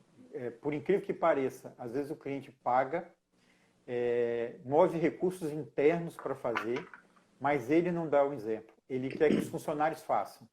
por incrível que pareça, às vezes o cliente paga, move recursos internos para fazer, mas ele não dá o exemplo. Ele quer que os funcionários façam.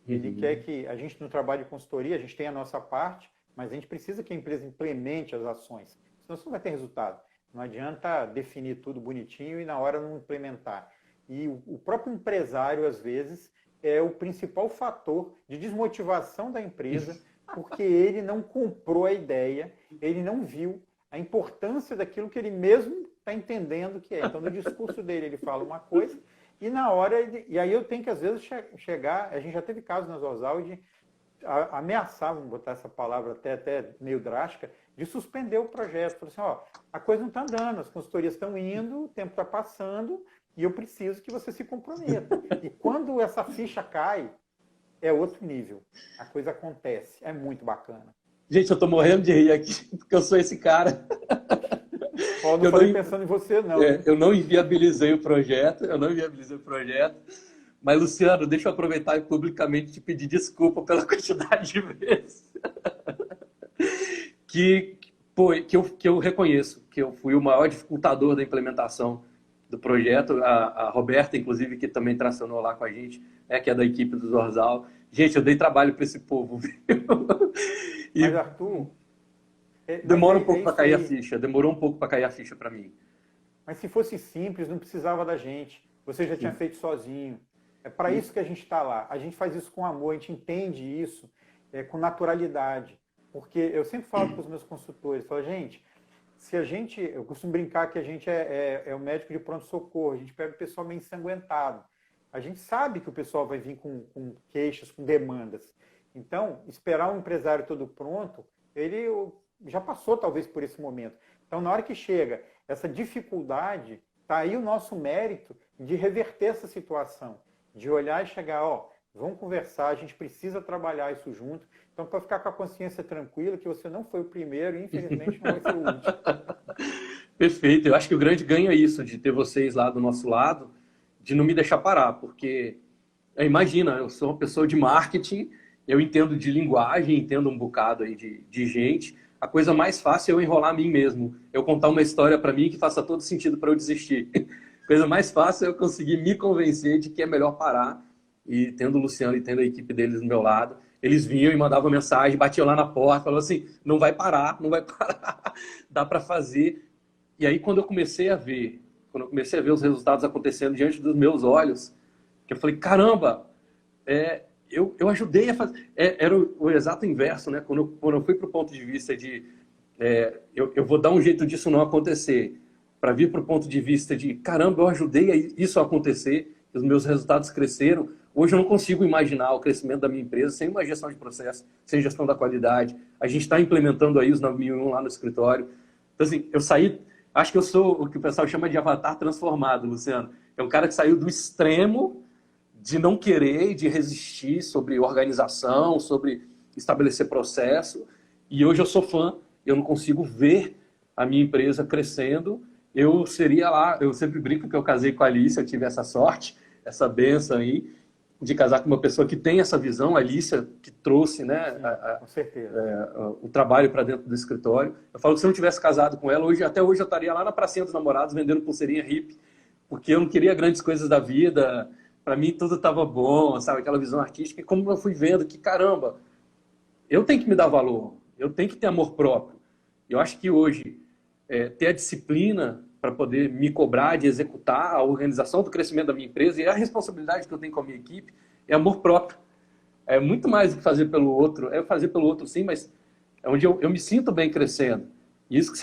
Ele quer que a gente, no trabalho de consultoria, a gente tem a nossa parte, mas a gente precisa que a empresa implemente as ações. Senão você não vai ter resultado. Não adianta definir tudo bonitinho e na hora não implementar. E o próprio empresário, às vezes, é o principal fator de desmotivação da empresa, porque ele não comprou a ideia, ele não viu a importância daquilo que ele mesmo está entendendo que é. Então, no discurso dele, ele fala uma coisa, e na hora, e aí eu tenho que, às vezes, chegar, a gente já teve casos na Zorzal de ameaçar, vamos botar essa palavra até meio drástica, de suspender o projeto. Falei assim, ó, a coisa não está andando, as consultorias estão indo, o tempo está passando, e eu preciso que você se comprometa. E quando essa ficha cai, é outro nível. A coisa acontece. É muito bacana.
Gente, eu estou morrendo de rir aqui, porque eu sou esse cara.
Não falei pensando em você, não.
Eu não inviabilizei o projeto, Mas, Luciano, deixa eu aproveitar e publicamente te pedir desculpa pela quantidade de vezes que eu reconheço que eu fui o maior dificultador da implementação do projeto. A Roberta, inclusive, que também tracionou lá com a gente, que é da equipe do Zorzal. Gente, eu dei trabalho para esse povo, viu?
Mas, Arthur...
Demora um pouco para cair a ficha. Demorou um pouco para cair a ficha para mim.
Mas se fosse simples, não precisava da gente. Você já tinha feito sozinho. É para isso que a gente está lá. A gente faz isso com amor, a gente entende isso com naturalidade. Porque eu sempre falo para os meus consultores, falo, gente, eu costumo brincar que a gente é o médico de pronto-socorro, a gente pega o pessoal meio ensanguentado. A gente sabe que o pessoal vai vir com queixas, com demandas. Então, esperar um empresário todo pronto, ele já passou talvez por esse momento. Então, na hora que chega essa dificuldade, está aí o nosso mérito de reverter essa situação, de olhar e chegar, vamos conversar, a gente precisa trabalhar isso junto. Então, para ficar com a consciência tranquila, que você não foi o primeiro e, infelizmente, não vai ser o último.
Perfeito. Eu acho que o grande ganho é isso, de ter vocês lá do nosso lado, de não me deixar parar, porque, imagina, eu sou uma pessoa de marketing, eu entendo de linguagem, entendo um bocado aí de gente. A coisa mais fácil é eu enrolar a mim mesmo. Eu contar uma história para mim que faça todo sentido para eu desistir. A coisa mais fácil é eu conseguir me convencer de que é melhor parar. E tendo o Luciano e tendo a equipe deles do meu lado, eles vinham e mandavam mensagem, batiam lá na porta, falavam assim, não vai parar, dá para fazer. E aí quando eu comecei a ver os resultados acontecendo diante dos meus olhos, que eu falei, caramba, eu ajudei a fazer. Era o exato inverso, né? Quando eu fui para o ponto de vista de eu vou dar um jeito disso não acontecer, para vir para o ponto de vista de caramba, eu ajudei isso a acontecer, os meus resultados cresceram. Hoje eu não consigo imaginar o crescimento da minha empresa sem uma gestão de processo, sem gestão da qualidade. A gente está implementando aí os 9001 lá no escritório. Então, assim, eu saí. Acho que eu sou o que o pessoal chama de avatar transformado, Luciano. É um cara que saiu do extremo de não querer, de resistir sobre organização, sobre estabelecer processo. E hoje eu sou fã, eu não consigo ver a minha empresa crescendo. Eu seria lá, eu sempre brinco que eu casei com a Alice, eu tive essa sorte, essa bênção aí, de casar com uma pessoa que tem essa visão, a Alicia, que trouxe, né,
com certeza.
o trabalho para dentro do escritório. Eu falo que se eu não tivesse casado com ela, até hoje eu estaria lá na Pracinha dos Namorados vendendo pulseirinha hippie, porque eu não queria grandes coisas da vida. Para mim tudo estava bom, sabe? Aquela visão artística. E como eu fui vendo que, caramba, eu tenho que me dar valor, eu tenho que ter amor próprio. Eu acho que hoje, ter a disciplina para poder me cobrar de executar a organização do crescimento da minha empresa e a responsabilidade que eu tenho com a minha equipe é amor próprio. É muito mais do que fazer pelo outro. É fazer pelo outro, sim, mas é onde eu me sinto bem crescendo. E isso que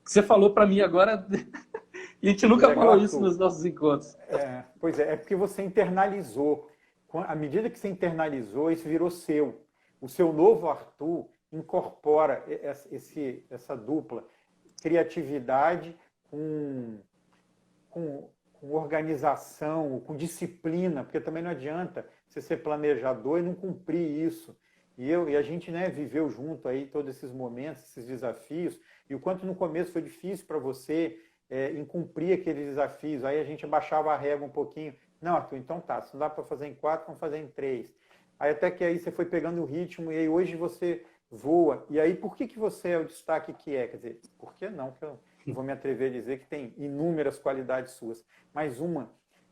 você falou para mim agora... E a gente nunca falou isso nos nossos encontros.
Pois é porque você internalizou. à medida que você internalizou, isso virou seu. O seu novo Arthur incorpora essa dupla criatividade com organização, com disciplina, porque também não adianta você ser planejador e não cumprir isso. E a gente, né, viveu junto aí todos esses momentos, esses desafios, e o quanto no começo foi difícil para você em cumprir aqueles desafios. Aí a gente abaixava a régua um pouquinho. Não, Arthur, então tá, se não dá para fazer em 4, vamos fazer em 3. Aí até que aí você foi pegando o ritmo, e aí hoje você voa. E aí por que você é o destaque que é? Quer dizer, por que não? Que eu vou me atrever a dizer que tem inúmeras qualidades suas. Mas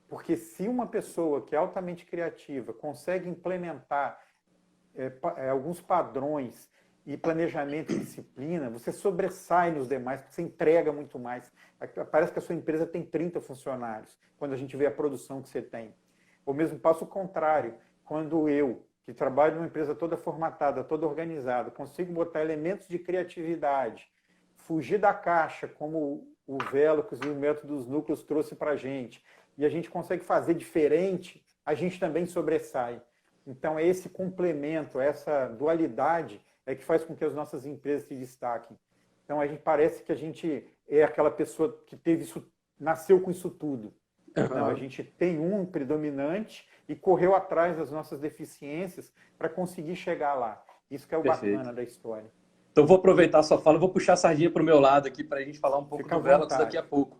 porque se uma pessoa que é altamente criativa consegue implementar alguns padrões e planejamento e disciplina, você sobressai nos demais, porque você entrega muito mais. Parece que a sua empresa tem 30 funcionários, quando a gente vê a produção que você tem. Ou mesmo passo o contrário, quando eu, que trabalho numa empresa toda formatada, toda organizada, consigo botar elementos de criatividade, fugir da caixa, como o Velox e o método dos núcleos trouxe para a gente, e a gente consegue fazer diferente, a gente também sobressai. Então, é esse complemento, essa dualidade que faz com que as nossas empresas se destaquem. Então, a gente parece que a gente é aquela pessoa que teve isso, nasceu com isso tudo. Não, a gente tem um predominante e correu atrás das nossas deficiências para conseguir chegar lá. Isso que é o bacana da história.
Então, vou aproveitar a sua fala, vou puxar a sardinha para o meu lado aqui para a gente falar um pouco do Velox daqui a pouco.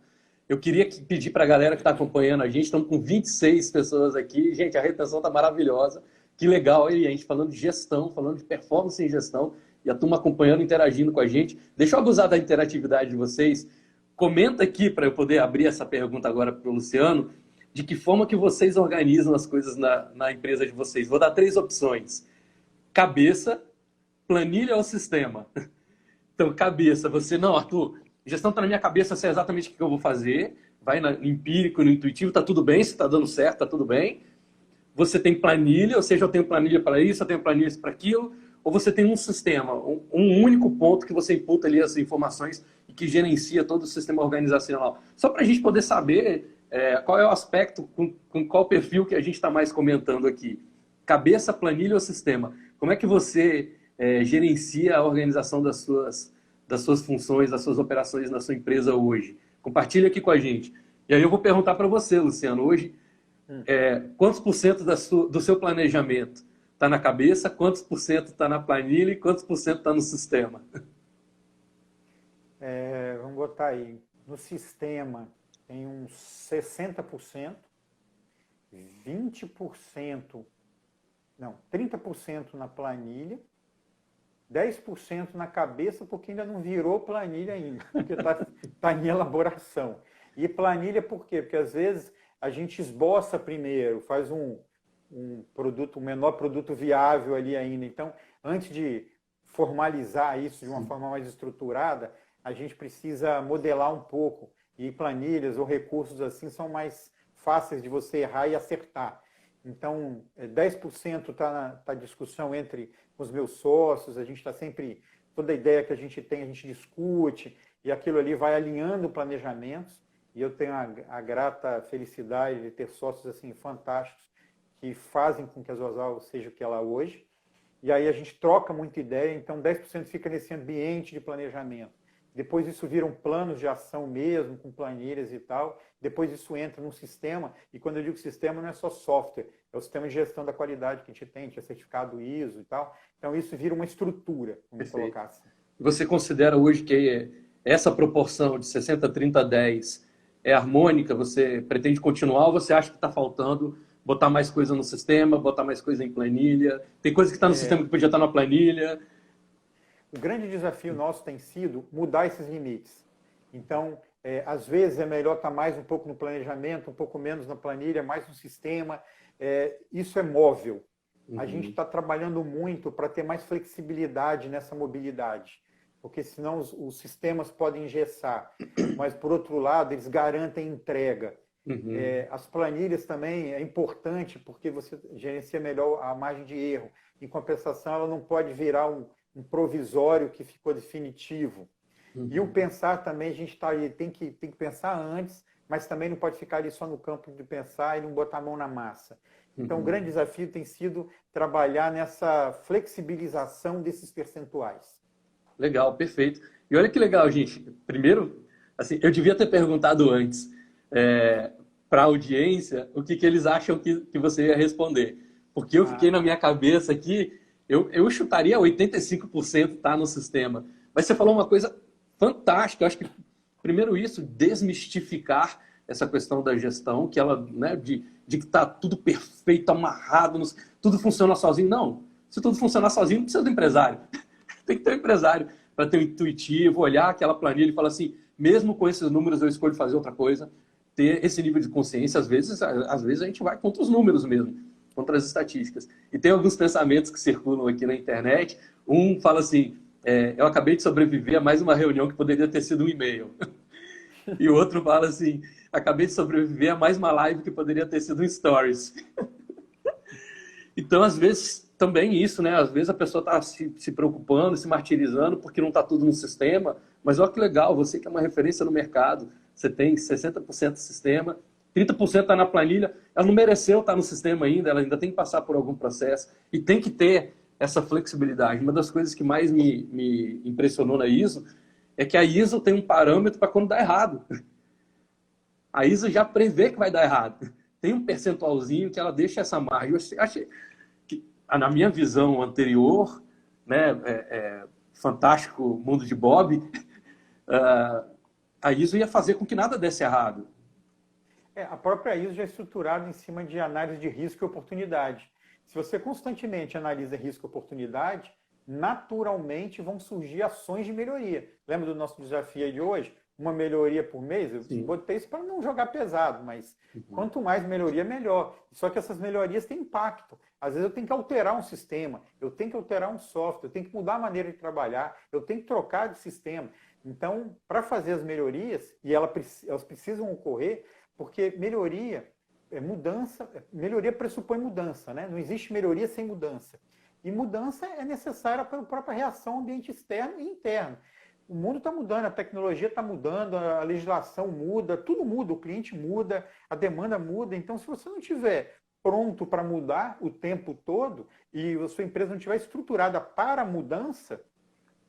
Eu queria pedir para a galera que está acompanhando a gente, estamos com 26 pessoas aqui. Gente, a retenção está maravilhosa. Que legal aí, a gente falando de gestão, falando de performance em gestão, e a turma acompanhando, interagindo com a gente. Deixa eu abusar da interatividade de vocês. Comenta aqui, para eu poder abrir essa pergunta agora para o Luciano, de que forma que vocês organizam as coisas na empresa de vocês. Vou dar 3 opções. Cabeça, planilha ou sistema? Então, cabeça, você, não, Arthur, gestão está na minha cabeça, sei exatamente o que eu vou fazer, vai no empírico, no intuitivo, está tudo bem, se está dando certo, está tudo bem. Você tem planilha, ou seja, eu tenho planilha para isso, eu tenho planilha para aquilo, ou você tem um sistema, um único ponto que você imputa ali as informações e que gerencia todo o sistema organizacional. Só para a gente poder saber qual é o aspecto, com qual perfil que a gente está mais comentando aqui. Cabeça, planilha ou sistema? Como é que você gerencia a organização das suas funções, das suas operações na sua empresa hoje? Compartilha aqui com a gente. E aí eu vou perguntar para você, Luciano, hoje, quantos % do seu planejamento está na cabeça, quantos % está na planilha e quantos % está no sistema?
Vamos botar aí, no sistema tem uns 60%, 20%, não, 30% na planilha, 10% na cabeça, porque ainda não virou planilha ainda, porque está em elaboração. E planilha por quê? Porque às vezes a gente esboça primeiro, faz um menor produto viável ali ainda. Então, antes de formalizar isso de uma forma mais estruturada, a gente precisa modelar um pouco. E planilhas ou recursos assim são mais fáceis de você errar e acertar. Então, 10% está a discussão entre os meus sócios, a gente está sempre, toda ideia que a gente tem, a gente discute, e aquilo ali vai alinhando planejamentos. E eu tenho a grata felicidade de ter sócios assim fantásticos que fazem com que a Zozal seja o que ela é hoje. E aí a gente troca muita ideia, então 10% fica nesse ambiente de planejamento. Depois isso viram planos de ação mesmo, com planilhas e tal. Depois isso entra num sistema, e quando eu digo sistema não é só software, é o sistema de gestão da qualidade que a gente tem, que é certificado ISO e tal. Então isso vira uma estrutura, vamos colocar assim.
Você considera hoje que essa proporção de 60, 30, 10 é harmônica? Você pretende continuar ou você acha que está faltando botar mais coisa no sistema, botar mais coisa em planilha? Tem coisa que está no sistema que podia estar na planilha?
O grande desafio nosso tem sido mudar esses limites. Então, às vezes é melhor estar mais um pouco no planejamento, um pouco menos na planilha, mais no sistema. Isso é móvel. A gente está trabalhando muito para ter mais flexibilidade nessa mobilidade, porque senão os sistemas podem engessar, mas, por outro lado, eles garantem entrega. As planilhas também é importante porque você gerencia melhor a margem de erro. Em compensação, ela não pode virar um provisório que ficou definitivo. E o pensar também, a gente tem que pensar antes mas também não pode ficar ali só no campo de pensar e não botar a mão na massa. Então, o grande desafio tem sido trabalhar nessa flexibilização desses percentuais.
Legal, perfeito. E olha que legal, gente. Primeiro, assim, eu devia ter perguntado antes para a audiência o que eles acham que você ia responder. Porque eu fiquei na minha cabeça aqui, eu chutaria 85% tá no sistema. Mas você falou uma coisa fantástica. Eu acho que, primeiro isso, desmistificar essa questão da gestão, que ela, né, de que está tudo perfeito, amarrado, tudo funciona sozinho. Não. Se tudo funcionar sozinho, não precisa do empresário. Tem que ter um empresário para ter um intuitivo, olhar aquela planilha e falar assim, mesmo com esses números eu escolho fazer outra coisa, ter esse nível de consciência, às vezes a gente vai contra os números mesmo, contra as estatísticas. E tem alguns pensamentos que circulam aqui na internet, um fala assim, eu acabei de sobreviver a mais uma reunião que poderia ter sido um e-mail. E o outro fala assim, acabei de sobreviver a mais uma live que poderia ter sido um stories. Então, às vezes, também isso, né? Às vezes a pessoa está se preocupando, se martirizando porque não está tudo no sistema. Mas olha que legal, você que é uma referência no mercado, você tem 60% do sistema, 30% está na planilha, ela não mereceu estar no sistema ainda, ela ainda tem que passar por algum processo e tem que ter essa flexibilidade. Uma das coisas que mais me impressionou na ISO é que a ISO tem um parâmetro para quando dá errado. A ISO já prevê que vai dar errado. Tem um percentualzinho que ela deixa essa margem. Eu achei que, na minha visão anterior, né, fantástico mundo de Bob, a ISO ia fazer com que nada desse errado.
A própria ISO já é estruturada em cima de análise de risco e oportunidade. Se você constantemente analisa risco e oportunidade, naturalmente vão surgir ações de melhoria. Lembra do nosso desafio aí de hoje? Uma melhoria por mês? Eu botei isso para não jogar pesado, mas quanto mais melhoria, melhor. Só que essas melhorias têm impacto. Às vezes eu tenho que alterar um sistema, eu tenho que alterar um software, eu tenho que mudar a maneira de trabalhar, eu tenho que trocar de sistema. Então, para fazer as melhorias, e elas precisam ocorrer, porque melhoria melhoria pressupõe mudança, né? Não existe melhoria sem mudança. E mudança é necessária pela própria reação ao ambiente externo e interno. O mundo está mudando, a tecnologia está mudando, a legislação muda, tudo muda, o cliente muda, a demanda muda. Então, se você não tiver pronto para mudar o tempo todo e a sua empresa não estiver estruturada para a mudança,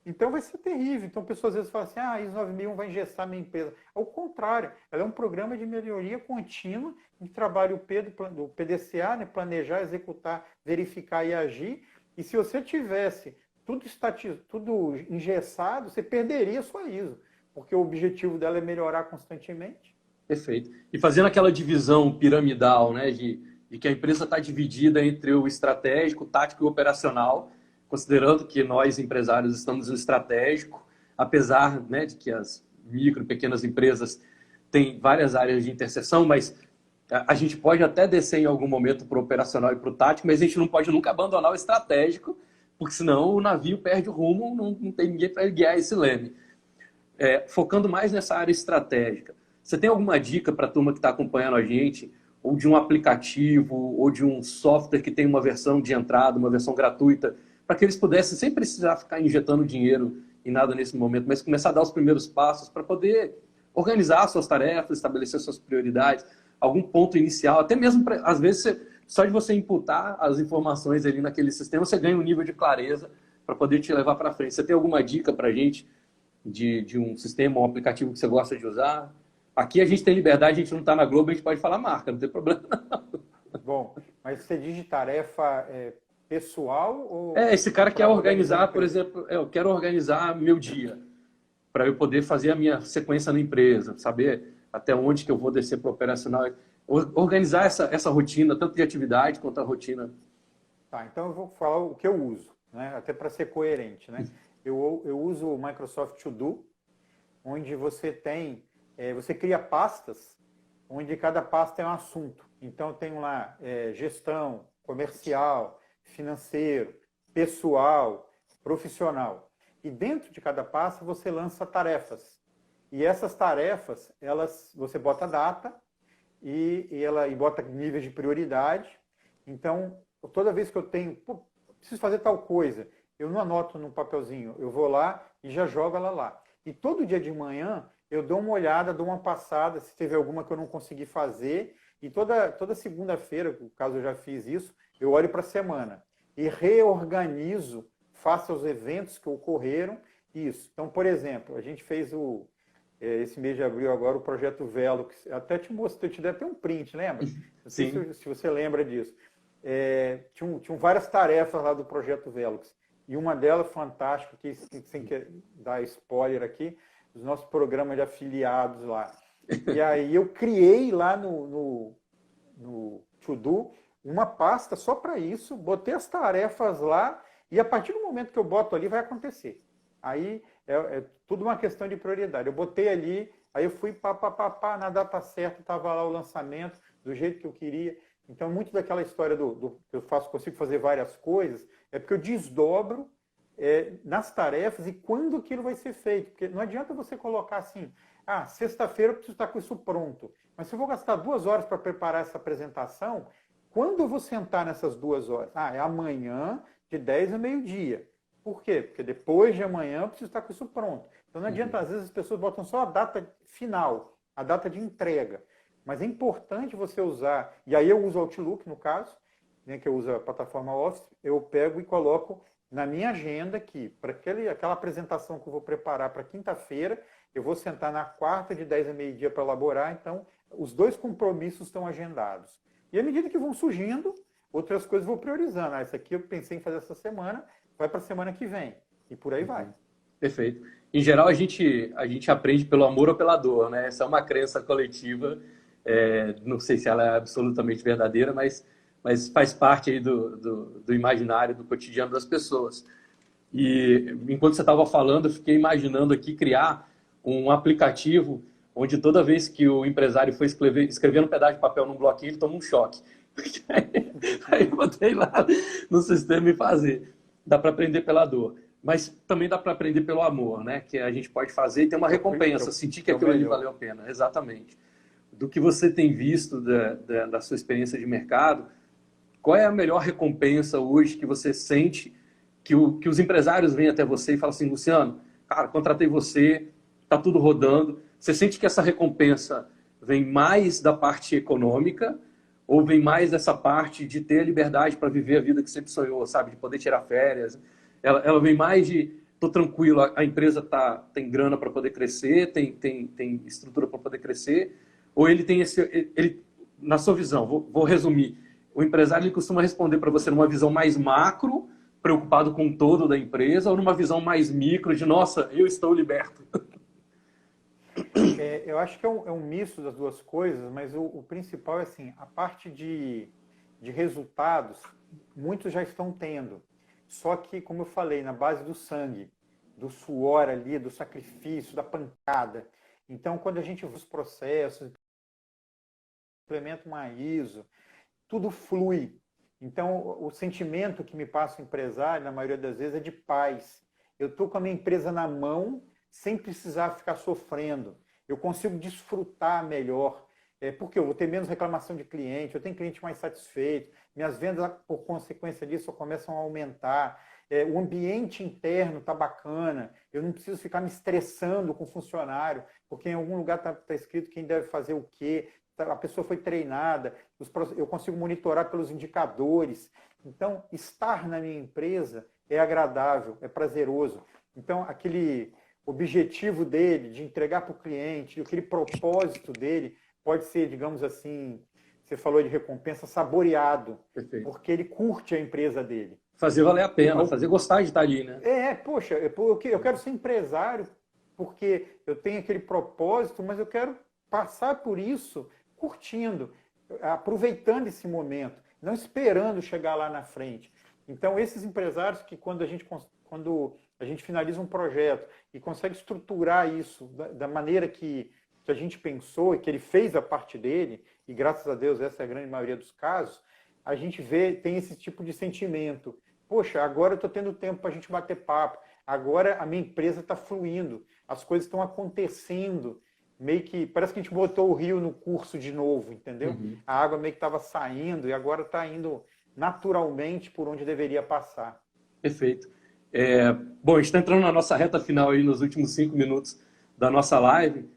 então vai ser terrível. Então, pessoas às vezes falam assim, a ISO 9001 vai engessar minha empresa. Ao contrário, ela é um programa de melhoria contínua em que trabalha o P do PDCA, né, planejar, executar, verificar e agir. E se você tivesse tudo engessado, você perderia a sua ISO, porque o objetivo dela é melhorar constantemente.
Perfeito. E fazendo aquela divisão piramidal, né, de que a empresa está dividida entre o estratégico, o tático e o operacional, considerando que nós, empresários, estamos no estratégico, apesar, né, de que as micro e pequenas empresas têm várias áreas de interseção, mas a gente pode até descer em algum momento para o operacional e para o tático, mas a gente não pode nunca abandonar o estratégico, porque senão o navio perde o rumo, não tem ninguém para guiar esse leme. Focando mais nessa área estratégica, você tem alguma dica para a turma que está acompanhando a gente, ou de um aplicativo, ou de um software que tem uma versão de entrada, uma versão gratuita, para que eles pudessem, sem precisar ficar injetando dinheiro em nada nesse momento, mas começar a dar os primeiros passos para poder organizar suas tarefas, estabelecer suas prioridades, algum ponto inicial, até mesmo, às vezes, só de você imputar as informações ali naquele sistema, você ganha um nível de clareza para poder te levar para frente. Você tem alguma dica para a gente de um sistema, um aplicativo que você gosta de usar? Aqui a gente tem liberdade, a gente não está na Globo, a gente pode falar marca, não tem problema não.
Bom, mas você diz de tarefa pessoal ou...
Esse cara quer organizar, por exemplo, eu quero organizar meu dia, para eu poder fazer a minha sequência na empresa, saber até onde que eu vou descer para o operacional, organizar essa rotina, tanto de atividade quanto a rotina.
Tá, então eu vou falar o que eu uso, né? Até para ser coerente, né? Eu uso o Microsoft To Do, onde você cria pastas, onde cada pasta é um assunto. Então eu tenho lá gestão, comercial, financeiro, pessoal, profissional. E dentro de cada pasta você lança tarefas. E essas tarefas, você bota data e bota níveis de prioridade. Então, toda vez que eu preciso fazer tal coisa, eu não anoto no papelzinho, eu vou lá e já jogo ela lá. E todo dia de manhã eu dou uma olhada, dou uma passada, se teve alguma que eu não consegui fazer, e toda segunda-feira, no caso eu já fiz isso, eu olho para a semana e reorganizo, faço os eventos que ocorreram, isso. Então, por exemplo, a gente fez esse mês de abril agora o projeto Velo, que até te mostrei, eu te dei até um print, lembra? Não sei se você lembra disso. Tinham várias tarefas lá do projeto Velux. E uma delas, fantástica, que sem dar spoiler aqui, os nossos programas de afiliados lá. E aí eu criei lá no To-Do uma pasta só para isso, botei as tarefas lá, e a partir do momento que eu boto ali, vai acontecer. Aí é tudo uma questão de prioridade. Eu botei ali, aí eu fui na data certa, estava lá o lançamento, do jeito que eu queria. Então, muito daquela história que eu consigo fazer várias coisas, é porque eu desdobro nas tarefas e quando aquilo vai ser feito. Porque não adianta você colocar assim, sexta-feira eu preciso estar com isso pronto. Mas se eu vou gastar 2 horas para preparar essa apresentação, quando eu vou sentar nessas 2 horas? É amanhã, de 10 a meio-dia. Por quê? Porque depois de amanhã eu preciso estar com isso pronto. Então não adianta, às vezes as pessoas botam só a data final, a data de entrega. Mas é importante você usar, e aí eu uso o Outlook, no caso, né, que eu uso a plataforma Office, eu pego e coloco na minha agenda aqui, para aquela apresentação que eu vou preparar para quinta-feira, eu vou sentar na quarta de 10 a meio-dia para elaborar, então os 2 compromissos estão agendados. E à medida que vão surgindo, outras coisas eu vou priorizando. Essa aqui eu pensei em fazer essa semana, vai para a semana que vem, e por aí vai.
Perfeito. Em geral, a gente aprende pelo amor ou pela dor, né? Essa é uma crença coletiva, não sei se ela é absolutamente verdadeira, mas faz parte aí do imaginário, do cotidiano das pessoas. E enquanto você estava falando, eu fiquei imaginando aqui criar um aplicativo onde toda vez que o empresário for escrever um pedaço de papel num bloquinho, ele toma um choque. Aí eu botei lá no sistema e fazer. Dá para aprender pela dor. Mas também dá para aprender pelo amor, né? Que a gente pode fazer e ter uma recompensa, sentir que aquilo ali valeu a pena. Exatamente. Do que você tem visto da sua experiência de mercado, qual é a melhor recompensa hoje que você sente que os empresários vêm até você e falam assim, Luciano, cara, contratei você, tá tudo rodando. Você sente que essa recompensa vem mais da parte econômica ou vem mais dessa parte de ter a liberdade para viver a vida que sempre sonhou, sabe? De poder tirar férias. Ela vem mais de, tô tranquilo, a empresa tem grana para poder crescer, tem estrutura para poder crescer, ou ele tem na sua visão, vou resumir, o empresário ele costuma responder para você numa visão mais macro, preocupado com o todo da empresa, ou numa visão mais micro de, nossa, eu estou liberto.
Eu acho que é um misto das duas coisas, mas o principal é assim, a parte de resultados, muitos já estão tendo. Só que, como eu falei, na base do sangue, do suor ali, do sacrifício, da pancada. Então, quando a gente vê os processos, implementa uma ISO, tudo flui. Então, o sentimento que me passa o empresário, na maioria das vezes, é de paz. Eu estou com a minha empresa na mão, sem precisar ficar sofrendo. Eu consigo desfrutar melhor, porque eu vou ter menos reclamação de cliente, eu tenho cliente mais satisfeito, minhas vendas, por consequência disso, começam a aumentar, o ambiente interno está bacana, eu não preciso ficar me estressando com o funcionário, porque em algum lugar está escrito quem deve fazer o quê, a pessoa foi treinada, eu consigo monitorar pelos indicadores. Então, estar na minha empresa é agradável, é prazeroso. Então, aquele objetivo dele de entregar para o cliente, aquele propósito dele, pode ser, digamos assim, você falou de recompensa, saboreado. Perfeito. Porque ele curte a empresa dele.
Fazer valer a pena, fazer gostar de estar ali, né?
Poxa, eu quero ser empresário porque eu tenho aquele propósito, mas eu quero passar por isso curtindo, aproveitando esse momento, não esperando chegar lá na frente. Então, esses empresários que quando a gente finaliza um projeto e consegue estruturar isso da maneira que a gente pensou e que ele fez a parte dele, e graças a Deus essa é a grande maioria dos casos, a gente tem esse tipo de sentimento. Poxa, agora eu estou tendo tempo para a gente bater papo, agora a minha empresa está fluindo, as coisas estão acontecendo, meio que parece que a gente botou o rio no curso de novo, entendeu? Uhum. A água meio que estava saindo e agora está indo naturalmente por onde deveria passar.
Perfeito. Bom, a gente está entrando na nossa reta final aí nos últimos 5 minutos da nossa live.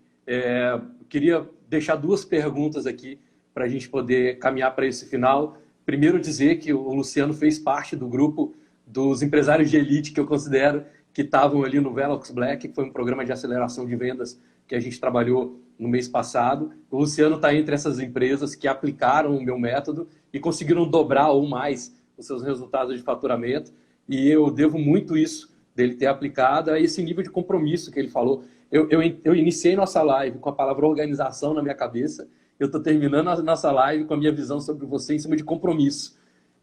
Queria deixar duas perguntas aqui para a gente poder caminhar para esse final. Primeiro, dizer que o Luciano fez parte do grupo dos empresários de elite que eu considero que estavam ali no Velox Black, que foi um programa de aceleração de vendas que a gente trabalhou no mês passado. O Luciano está entre essas empresas que aplicaram o meu método e conseguiram dobrar ou mais os seus resultados de faturamento. E eu devo muito isso dele ter aplicado a esse nível de compromisso que ele falou. Eu iniciei nossa live com a palavra organização na minha cabeça. Eu estou terminando a nossa live com a minha visão sobre você em cima de compromisso.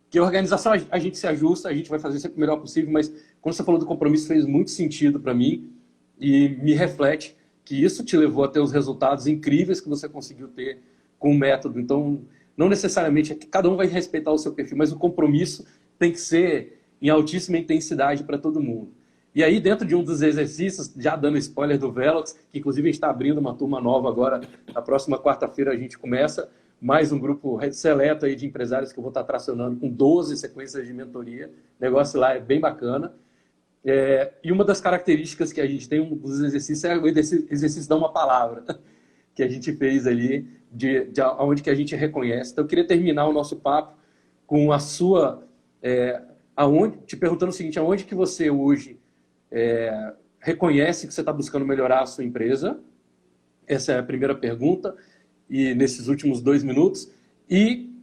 Que a organização a gente se ajusta, a gente vai fazer sempre o melhor possível, mas quando você falou do compromisso fez muito sentido para mim e me reflete que isso te levou a ter os resultados incríveis que você conseguiu ter com o método. Então, não necessariamente, cada um vai respeitar o seu perfil, mas o compromisso tem que ser em altíssima intensidade para todo mundo. E aí, dentro de um dos exercícios, já dando spoiler do Velox, que inclusive a gente está abrindo uma turma nova agora, na próxima quarta-feira a gente começa mais um grupo seleto aí de empresários que eu vou estar tracionando com 12 sequências de mentoria. O negócio lá é bem bacana. E uma das características que a gente tem, um dos exercícios, é o exercício de uma palavra, que a gente fez ali, onde que a gente reconhece. Então, eu queria terminar o nosso papo com a sua... te perguntando o seguinte, aonde que você hoje reconhece que você está buscando melhorar a sua empresa? Essa é a primeira pergunta, e nesses últimos 2 minutos. E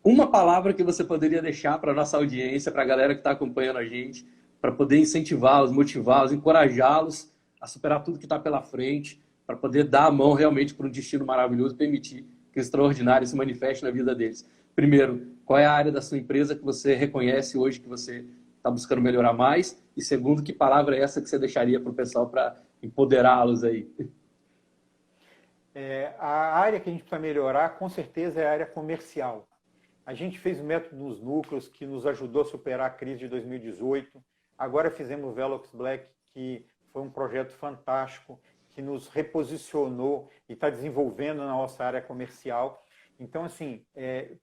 uma palavra que você poderia deixar para a nossa audiência, para a galera que está acompanhando a gente, para poder incentivá-los, motivá-los, encorajá-los a superar tudo que está pela frente, para poder dar a mão realmente para um destino maravilhoso e permitir que o extraordinário se manifeste na vida deles. Primeiro, qual é a área da sua empresa que você reconhece hoje que você está buscando melhorar mais? E segundo, que palavra é essa que você deixaria para o pessoal para empoderá-los aí?
A área que a gente precisa melhorar, com certeza, é a área comercial. A gente fez o método dos núcleos, que nos ajudou a superar a crise de 2018. Agora fizemos o Velox Black, que foi um projeto fantástico, que nos reposicionou e está desenvolvendo na nossa área comercial. Então, assim,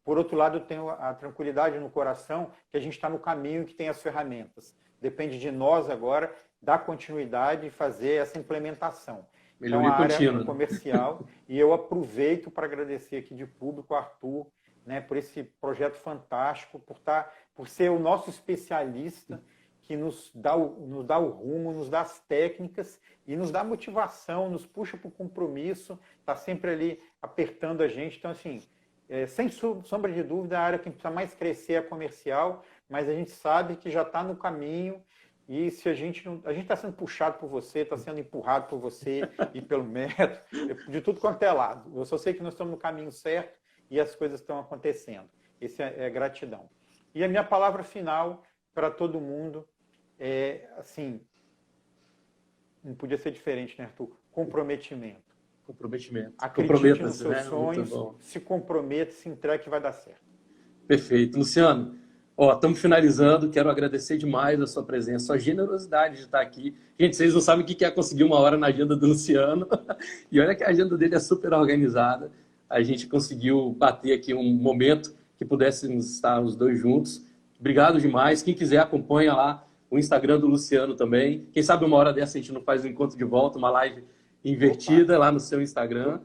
por outro lado, eu tenho a tranquilidade no coração que a gente está no caminho, que tem as ferramentas. Depende de nós agora dar continuidade e fazer essa implementação. Então, a área comercial, e eu aproveito para agradecer aqui de público, Arthur, né, por esse projeto fantástico, por ser o nosso especialista que nos dá o rumo, nos dá as técnicas e nos dá motivação, nos puxa para o compromisso, está sempre ali apertando a gente. Então, assim, sem sombra de dúvida, a área que precisa mais crescer é a comercial, mas a gente sabe que já está no caminho. E se a gente está sendo puxado por você, está sendo empurrado por você e pelo método, de tudo quanto é lado. Eu só sei que nós estamos no caminho certo e as coisas estão acontecendo. Isso é gratidão. E a minha palavra final para todo mundo é, assim, não podia ser diferente, né, Arthur? Comprometimento.
Comprometimento.
Acredite nos seus sonhos, se comprometa, se entregue que vai dar certo.
Perfeito. Luciano, estamos finalizando, quero agradecer demais a sua presença, a sua generosidade de estar aqui. Gente, vocês não sabem o que é conseguir 1 hora na agenda do Luciano, e olha que a agenda dele é super organizada. A gente conseguiu bater aqui um momento que pudéssemos estar os dois juntos. Obrigado demais. Quem quiser, acompanha lá o Instagram do Luciano também. Quem sabe 1 hora dessa a gente não faz um encontro de volta, uma live invertida lá no seu Instagram.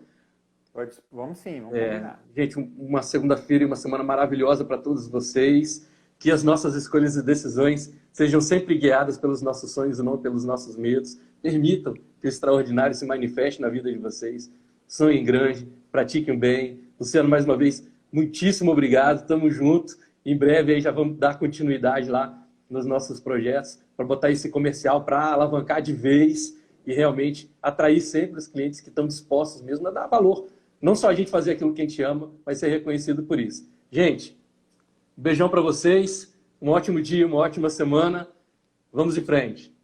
Vamos sim, vamos combinar.
Gente, uma segunda-feira e uma semana maravilhosa para todos vocês. Que as nossas escolhas e decisões sejam sempre guiadas pelos nossos sonhos e não pelos nossos medos. Permitam que o extraordinário se manifeste na vida de vocês. Sonhem grande, pratiquem o bem. Luciano, mais uma vez, muitíssimo obrigado. Tamo junto. Em breve aí já vamos dar continuidade lá nos nossos projetos para botar esse comercial para alavancar de vez e realmente atrair sempre os clientes que estão dispostos mesmo a dar valor. Não só a gente fazer aquilo que a gente ama, mas ser reconhecido por isso. Gente, beijão para vocês, um ótimo dia, uma ótima semana. Vamos em frente.